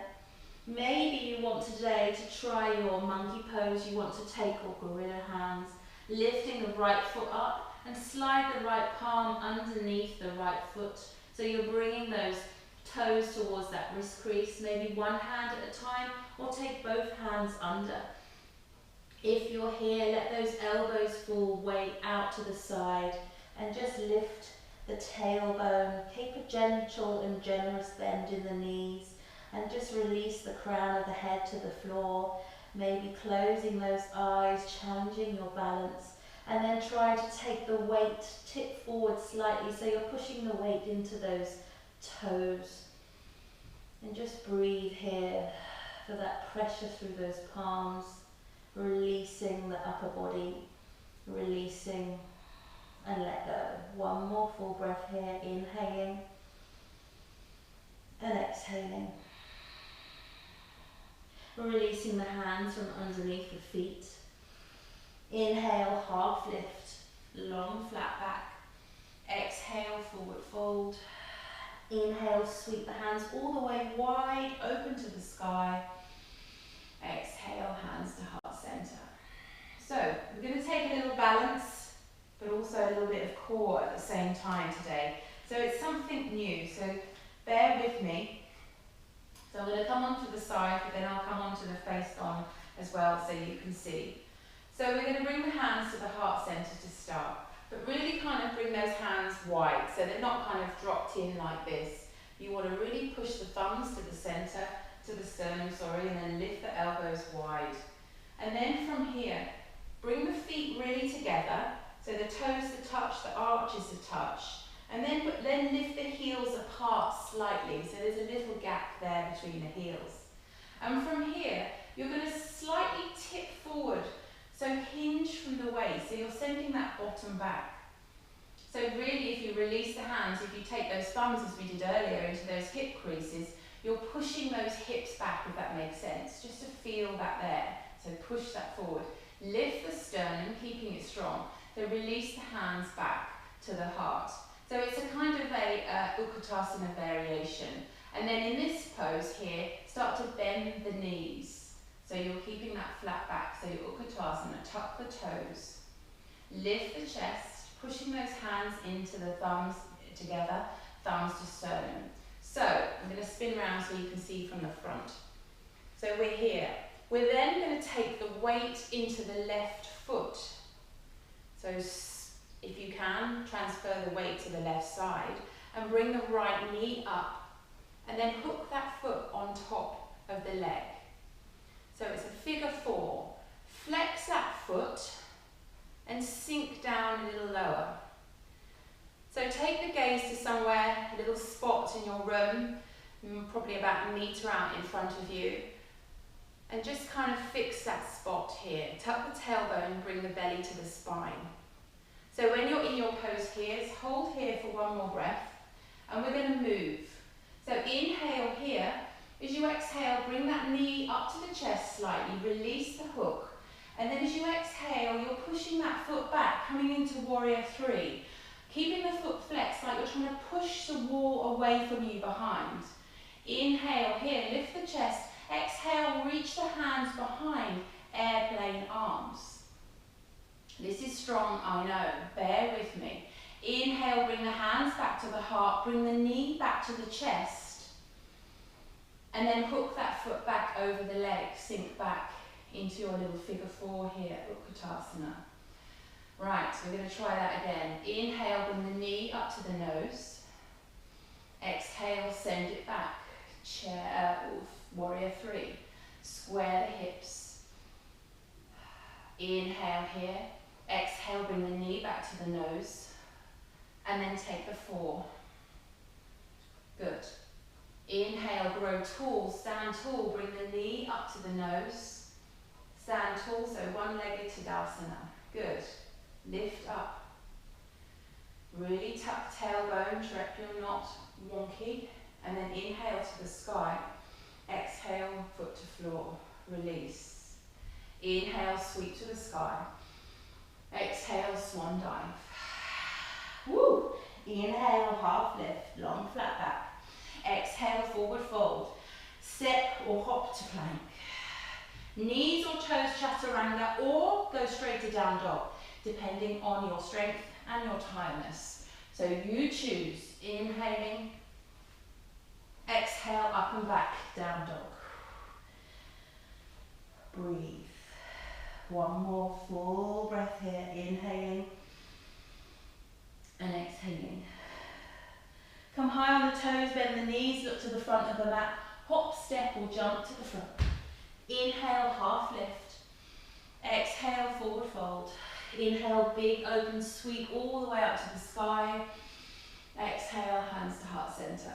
[SPEAKER 1] Maybe you want today to try your monkey pose. You want to take your gorilla hands, lifting the right foot up and slide the right palm underneath the right foot. So you're bringing those toes towards that wrist crease, maybe one hand at a time, or take both hands under. If you're here, let those elbows fall way out to the side and just lift the tailbone. Keep a gentle and generous bend in the knees and just release the crown of the head to the floor, maybe closing those eyes, challenging your balance. And then try to take the weight, tip forward slightly so you're pushing the weight into those toes. And just breathe here for that pressure through those palms, releasing the upper body, releasing and let go. One more full breath here, inhaling and exhaling. Releasing the hands from underneath the feet. Inhale, half lift, long flat back. Exhale, forward fold. Inhale, sweep the hands all the way wide, open to the sky. Exhale, hands to heart center. So, we're going to take a little balance, but also a little bit of core at the same time today. So it's something new, so bear with me. So I'm going to come onto the side, but then I'll come onto the face on as well so you can see. So we're going to bring the hands to the heart center to start, but really kind of bring those hands wide so they're not kind of dropped in like this. You want to really push the thumbs to the center, to the sternum, and then lift the elbows wide. And then from here, bring the feet really together, so the toes to touch, the arches to touch, and then lift the heels apart slightly, so there's a little gap there between the heels. And from here, you're going to slightly tip forward, so hinge from the waist. so you're sending that bottom back. So really, if you release the hands, if you take those thumbs as we did earlier into those hip creases, you're pushing those hips back, if that makes sense, just to feel that there. So push that forward. Lift the sternum, keeping it strong. So release the hands back to the heart. So it's a kind of a Utkatasana variation. And then in this pose here, start to bend the knees. So you're keeping that flat back. So your Utkatasana, tuck the toes. Lift the chest, pushing those hands into the thumbs together, thumbs to sternum. So I'm going to spin around so you can see from the front. So we're here. We're then going to take the weight into the left foot. So if you can, transfer the weight to the left side and bring the right knee up and then hook that foot on top of the leg. So it's a figure four. Flex that foot and sink down a little lower. So take the gaze to somewhere, a little spot in your room, probably about a metre out in front of you. And just kind of fix that spot here. Tuck the tailbone, bring the belly to the spine. So when you're in your pose here, hold here for one more breath. And we're going to move. So inhale here. As you exhale, bring that knee up to the chest slightly. Release the hook. And then as you exhale, you're pushing that foot back, coming into warrior three. Keeping the foot flexed like you're trying to push the wall away from you behind. Inhale here, lift the chest. Exhale, reach the hands behind, airplane arms. This is strong, I know, bear with me. Inhale, bring the hands back to the heart, bring the knee back to the chest. And then hook that foot back over the leg, sink back into your little figure four here, Utkatasana. Right, so we're going to try that again. Inhale, bring the knee up to the nose. Exhale, send it back. Warrior three. Square the hips. Inhale here. Exhale, bring the knee back to the nose. And then take the four. Good. Inhale, grow tall, stand tall. Bring the knee up to the nose. Stand tall, so one-legged Tadasana. Good. Lift up. Really tuck tailbone, direct you're not wonky. And then inhale to the sky. Exhale, foot to floor. Release. Inhale, sweep to the sky. Exhale, swan dive. Woo! Inhale, half lift, long flat back. Exhale, forward fold. Step or hop to plank. Knees or toes chaturanga or go straight to down dog, depending on your strength and your tiredness. So you choose. Inhaling. Exhale, up and back, down dog. Breathe. One more full breath here. Inhaling and exhaling. Come high on the toes, bend the knees, look to the front of the mat. Hop, step or jump to the front. Inhale, half lift. Exhale, forward fold. Inhale, big open sweep all the way up to the sky. Exhale, hands to heart center.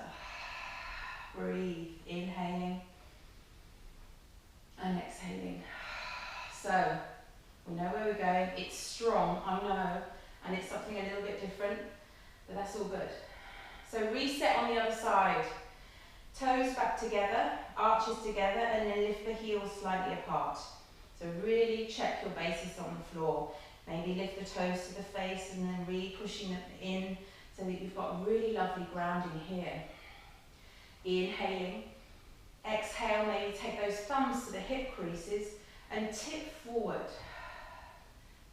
[SPEAKER 1] Breathe, inhaling and exhaling. So, we know where we're going. It's strong, I know, and it's something a little bit different, but that's all good. So reset on the other side. Toes back together, arches together, and then lift the heels slightly apart. So really check your bases on the floor. Maybe lift the toes to the face and then really pushing them in so that you've got really lovely grounding here. Inhaling. Exhale, maybe take those thumbs to the hip creases and tip forward.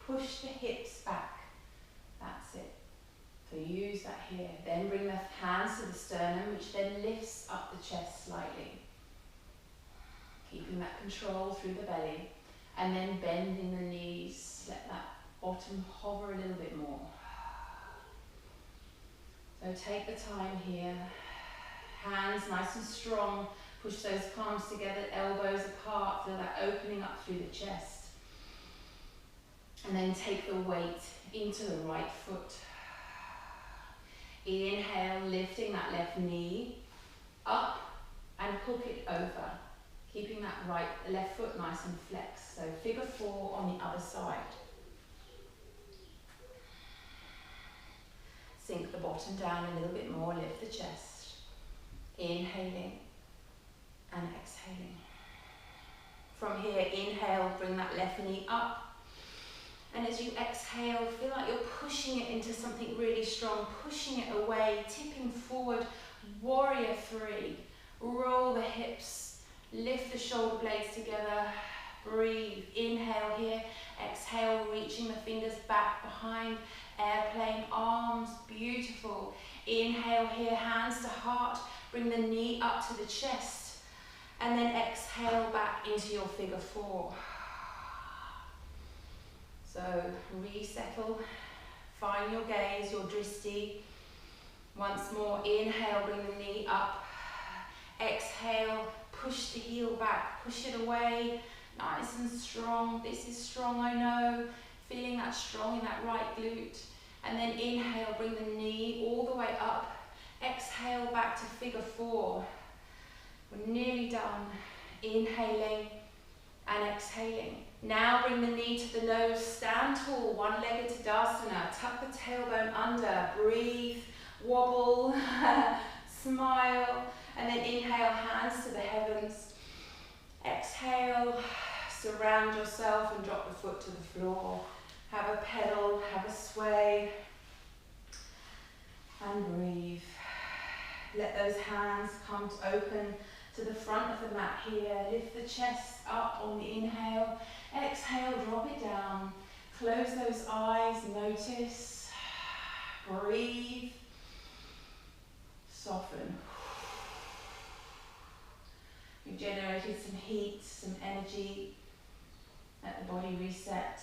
[SPEAKER 1] Push the hips back. That's it. So use that here. Then bring the hands to the sternum, which then lifts up the chest slightly. Keeping that control through the belly. And then bending the knees. Let that bottom hover a little bit more. So take the time here. Hands nice and strong. Push those palms together, elbows apart. Feel that opening up through the chest. And then take the weight into the right foot. Inhale, lifting that left knee up and hook it over. Keeping that left foot nice and flexed. So figure four on the other side. Sink the bottom down a little bit more, lift the chest. Inhaling and exhaling. From here, inhale, bring that left knee up. And as you exhale, feel like you're pushing it into something really strong, pushing it away, tipping forward, warrior three. Roll the hips, lift the shoulder blades together, breathe. Inhale here, exhale, reaching the fingers back behind, airplane, arms, beautiful. Inhale here, hands to heart, bring the knee up to the chest, and then exhale back into your figure four. So resettle, find your gaze, your drishti. Once more, inhale, bring the knee up. Exhale, push the heel back, push it away, nice and strong. This is strong, I know. Feeling that strong in that right glute. And then inhale, bring the knee all the way up. Exhale back to figure four. We're nearly done. Inhaling and exhaling. Now bring the knee to the nose, stand tall, one-legged Tadasana. Tuck the tailbone under, breathe, wobble, smile, and then inhale, hands to the heavens. Exhale, surround yourself and drop the foot to the floor. Have a pedal, have a sway, and breathe. Let those hands come open to the front of the mat here. Lift the chest up on the inhale. Exhale, drop it down. Close those eyes, notice. Breathe. Soften. You've generated some heat, some energy. Let the body reset.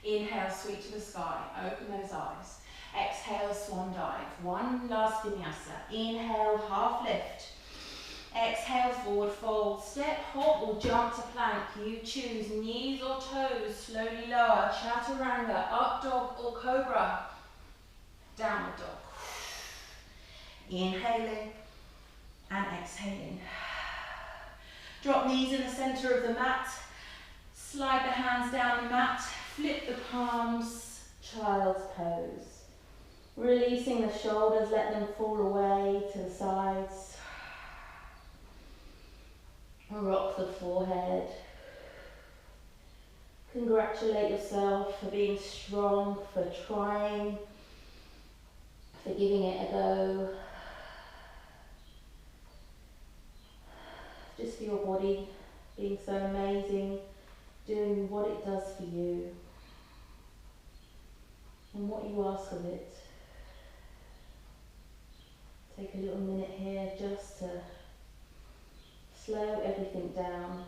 [SPEAKER 1] Inhale, sweep to the sky. Open those eyes. Exhale, swan dive. One last vinyasa. Inhale, half lift. Exhale, forward fold. Step, hop or jump to plank. You choose. Knees or toes. Slowly lower. Chaturanga. Up dog or cobra. Downward dog. Inhaling and exhaling. Drop knees in the center of the mat. Slide the hands down the mat. Flip the palms. Child's pose. Releasing the shoulders, let them fall away to the sides. Rock the forehead. Congratulate yourself for being strong, for trying, for giving it a go. Just for your body being so amazing, doing what it does for you and what you ask of it. Take a little minute here just to slow everything down.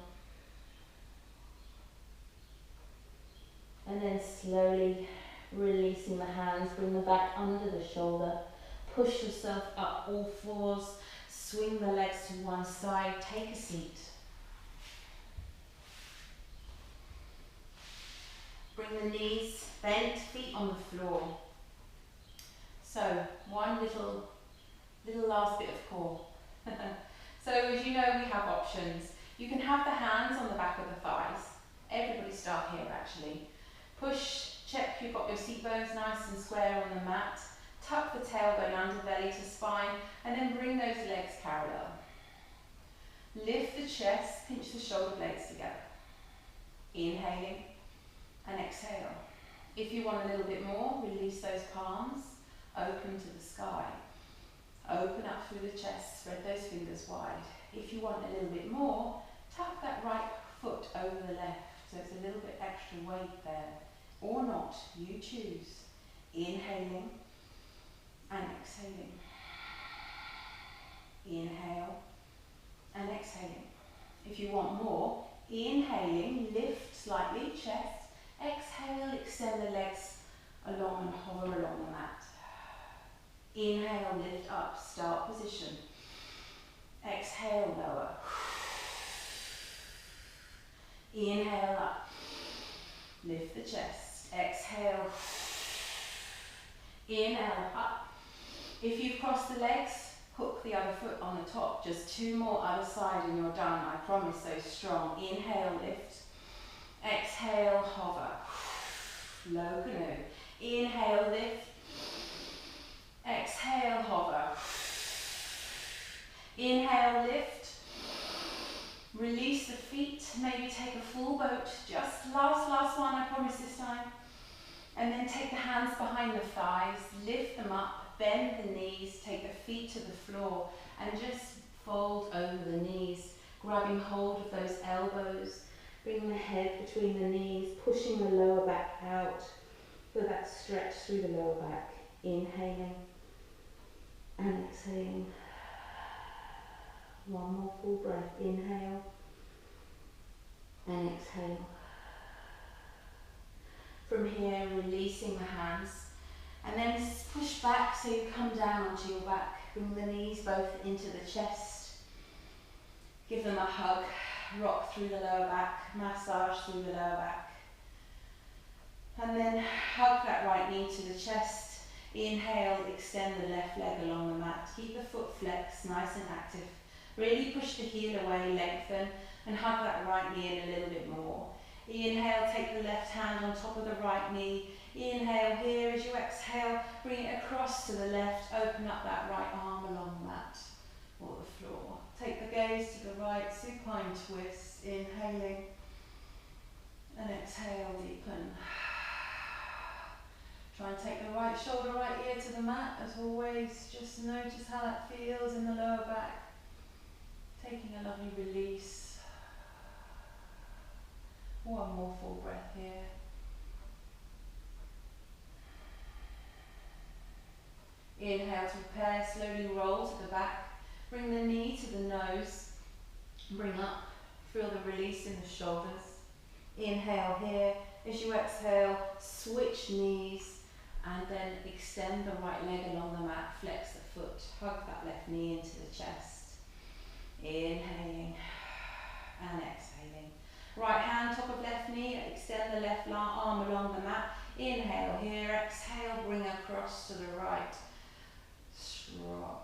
[SPEAKER 1] And then slowly releasing the hands, bring them back under the shoulder. Push yourself up all fours. Swing the legs to one side. Take a seat. Bring the knees bent, feet on the floor. So one little last bit of core. So as you know, we have options. You can have the hands on the back of the thighs. Everybody start here actually. Push, check you've got your seat bones nice and square on the mat. Tuck the tailbone under belly to spine and then bring those legs parallel. Lift the chest, pinch the shoulder blades together. Inhaling and exhale. If you want a little bit more, release those palms, open to the sky. Open up through the chest, spread those fingers wide. If you want a little bit more, tuck that right foot over the left, so it's a little bit extra weight there. Or not, you choose. Inhaling and exhaling. Inhale and exhaling. If you want more, inhaling, lift slightly, chest. Exhale, extend the legs along and hover along the mat. Inhale, lift up, start position. Exhale, lower. Inhale up, lift the chest. Exhale, inhale up. If you've crossed the legs, hook the other foot on the top. Just two more other side and you're done. I promise, so strong. Inhale, lift. Exhale, hover. Low canoe. Inhale, lift. Exhale, hover. Inhale, lift. Release the feet, maybe take a full boat. Just last one, I promise this time. And then take the hands behind the thighs, lift them up, bend the knees, take the feet to the floor, and just fold over the knees, grabbing hold of those elbows, bring the head between the knees, pushing the lower back out. Feel that stretch through the lower back. Inhaling and exhaling. One more full breath. Inhale and exhale. From here, releasing the hands, and then push back so you come down onto your back. Bring the knees both into the chest. Give them a hug. Rock through the lower back. Massage through the lower back. And then hug that right knee to the chest. Inhale, extend the left leg along the mat. Keep the foot flexed, nice and active. Really push the heel away, lengthen, and hug that right knee in a little bit more. Inhale, take the left hand on top of the right knee. Inhale here. As you exhale, bring it across to the left. Open up that right arm along the mat or the floor. Take the gaze to the right, supine twist. Inhaling and exhale, deepen. Try and take the right shoulder, right ear to the mat. As always, just notice how that feels in the lower back. Taking a lovely release. One more full breath here. Inhale to prepare, slowly roll to the back. Bring the knee to the nose. Bring up, feel the release in the shoulders. Inhale here. As you exhale, switch knees and then extend the right leg along the mat. Flex the foot, hug that left knee into the chest. Inhaling and exhaling. Right hand, top of left knee, extend the left arm along the mat. Inhale here, exhale, bring across to the right. Strong.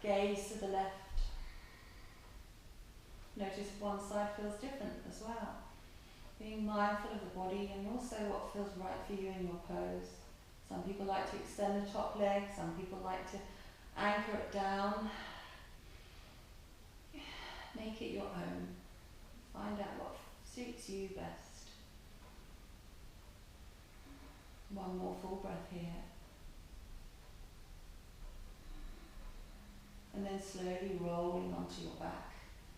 [SPEAKER 1] Gaze to the left. Notice one side feels different as well. Being mindful of the body and also what feels right for you in your pose. Some people like to extend the top leg, some people like to anchor it down. Make it your own. Find out what suits you best. One more full breath here. And then slowly rolling onto your back.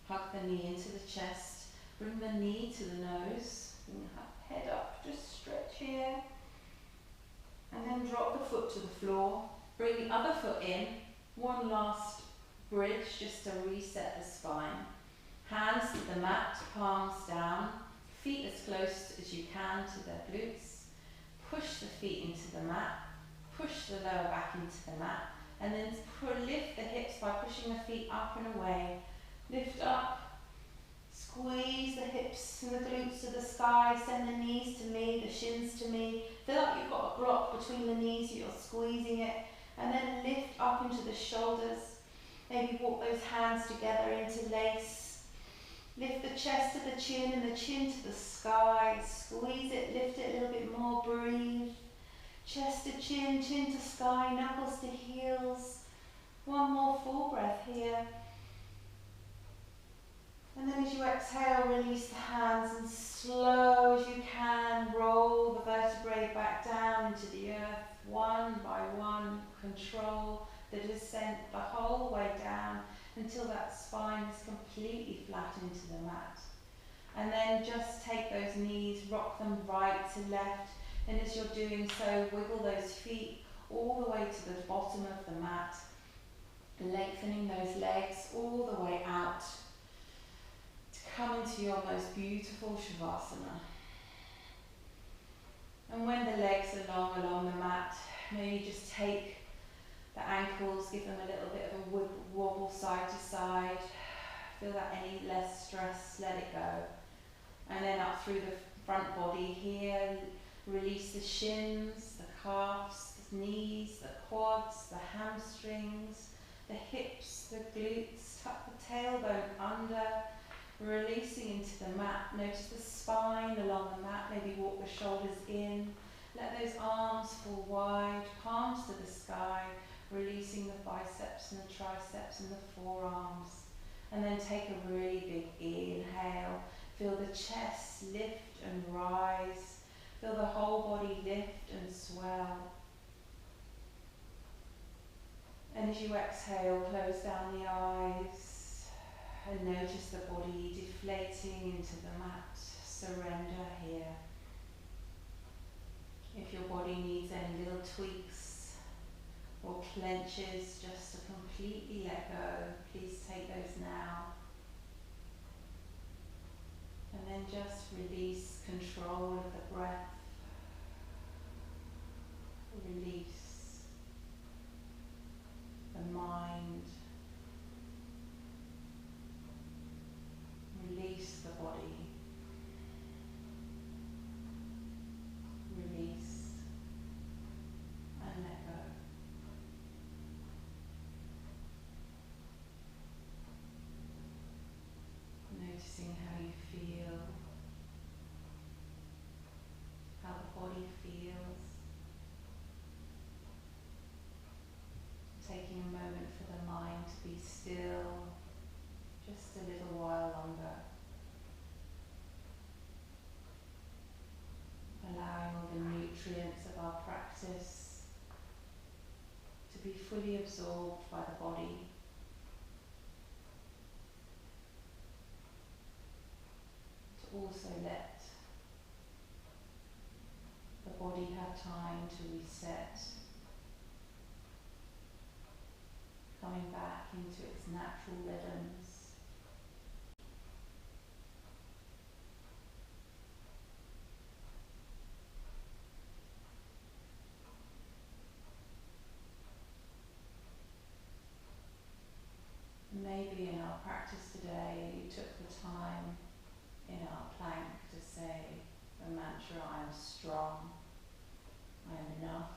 [SPEAKER 1] Hug the knee into the chest. Bring the knee to the nose. Bring the head up. Just stretch here. And then drop the foot to the floor. Bring the other foot in. One last bridge just to reset the spine. Hands to the mat, palms down. Feet as close as you can to the glutes. Push the feet into the mat. Push the lower back into the mat. And then lift the hips by pushing the feet up and away. Lift up. Squeeze the hips and the glutes to the sky. Send the knees to me, the shins to me. Feel like you've got a block between the knees, you're squeezing it. And then lift up into the shoulders. Maybe walk those hands together into lace. Lift the chest to the chin and the chin to the sky. Squeeze it, lift it a little bit more, breathe. Chest to chin, chin to sky, knuckles to heels. One more full breath here. And then as you exhale, release the hands and slow as you can, roll the vertebrae back down into the earth, one by one. Control the descent the whole way down until that spine is completely flat into the mat. And then just take those knees, rock them right to left, and as you're doing so, wiggle those feet all the way to the bottom of the mat, lengthening those legs all the way out to come into your most beautiful Shavasana. And when the legs are long along the mat, maybe just take the ankles, give them a little bit of a wobble side to side. Feel that any less stress, let it go. And then up through the front body here, release the shins, the calves, the knees, the quads, the hamstrings, the hips, the glutes. Tuck the tailbone under, releasing into the mat. Notice the spine along the mat, maybe walk the shoulders in. Let those arms fall wide, palms to the sky, releasing the biceps and the triceps and the forearms. And then take a really big inhale. Feel the chest lift and rise. Feel the whole body lift and swell. And as you exhale, close down the eyes and notice the body deflating into the mat. Surrender here. If your body needs any little tweaks or clenches just to completely let go, please take those now. And then just release control of the breath. Release the mind. Release the body. Release and let go. Noticing how you feel, how the body feels. Taking a moment for the mind to be still just a little while longer. Allowing all the nutrients of our practice to be fully absorbed by the body. To also let the body have time to reset, coming back into its natural rhythms. Maybe in our practice today, you took the time in our plank to say the mantra, I am strong, I am enough,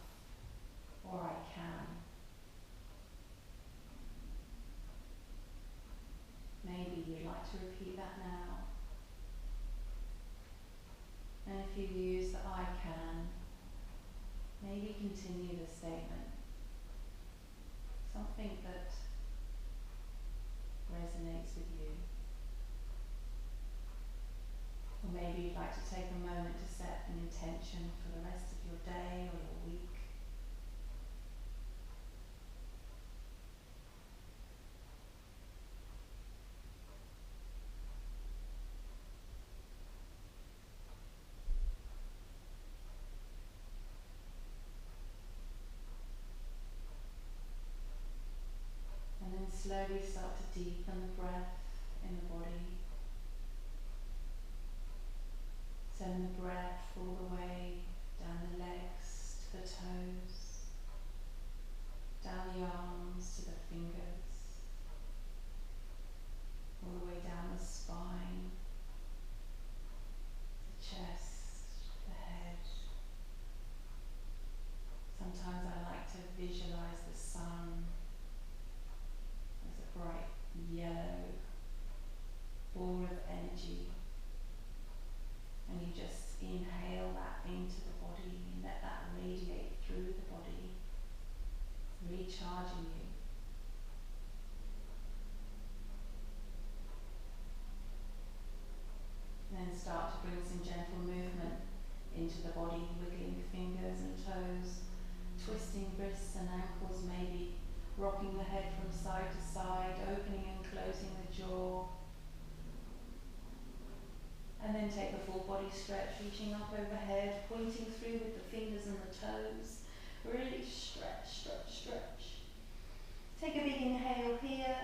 [SPEAKER 1] or I can. Maybe you'd like to repeat that now. And if you use the I can, maybe continue the statement. Something that resonates with you. Or maybe you'd like to take a moment to set an intention for the rest of your day or your week. And then slowly start to deepen the breath in the body. Send the breath all the way down the legs to the toes, down the arms to the fingers, all the way down the spine, the chest, the head. Sometimes I like to visualize the sun as a bright yellow ball of energy. And you just inhale that into the body and let that radiate through the body, recharging you. And then start to bring some gentle movement into the body, wiggling fingers and toes, twisting wrists and ankles, maybe rocking the head from side to side, opening and closing the jaw. And then take a full body stretch, reaching up overhead, pointing through with the fingers and the toes. Really stretch, stretch, stretch. Take a big inhale here.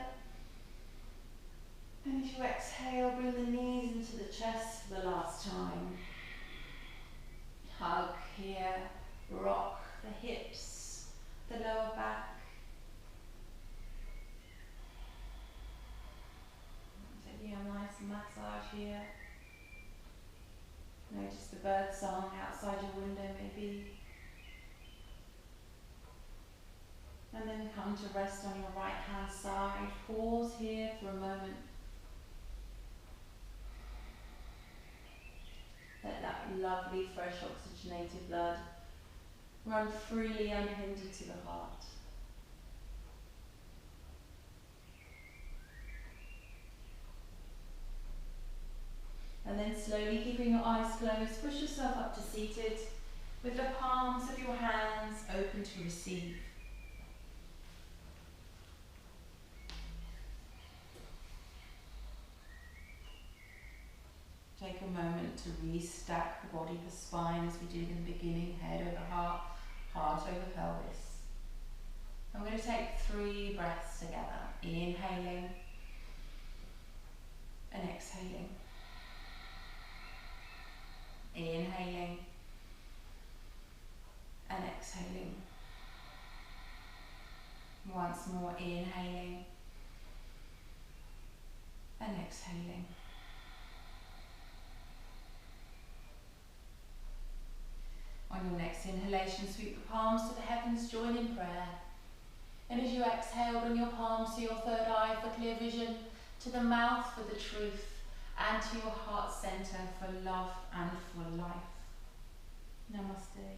[SPEAKER 1] And as you exhale, bring the knees into the chest for the last time. Hug here, rock the hips, the lower back. Taking a nice massage here. Notice the bird song outside your window maybe. And then come to rest on your right hand side. Pause here for a moment. Let that lovely fresh oxygenated blood run freely unhindered to the heart. And then slowly, keeping your eyes closed, push yourself up to seated with the palms of your hands open to receive. Take a moment to restack the body, the spine, as we did in the beginning, head over heart, heart over pelvis. I'm going to take 3 breaths together, inhaling and exhaling. Inhaling and exhaling. Once more, inhaling and exhaling. On your next inhalation, sweep the palms to the heavens, join in prayer. And as you exhale, bring your palms to your third eye for clear vision, to the mouth for the truth, and to your heart center for love and for life. Namaste.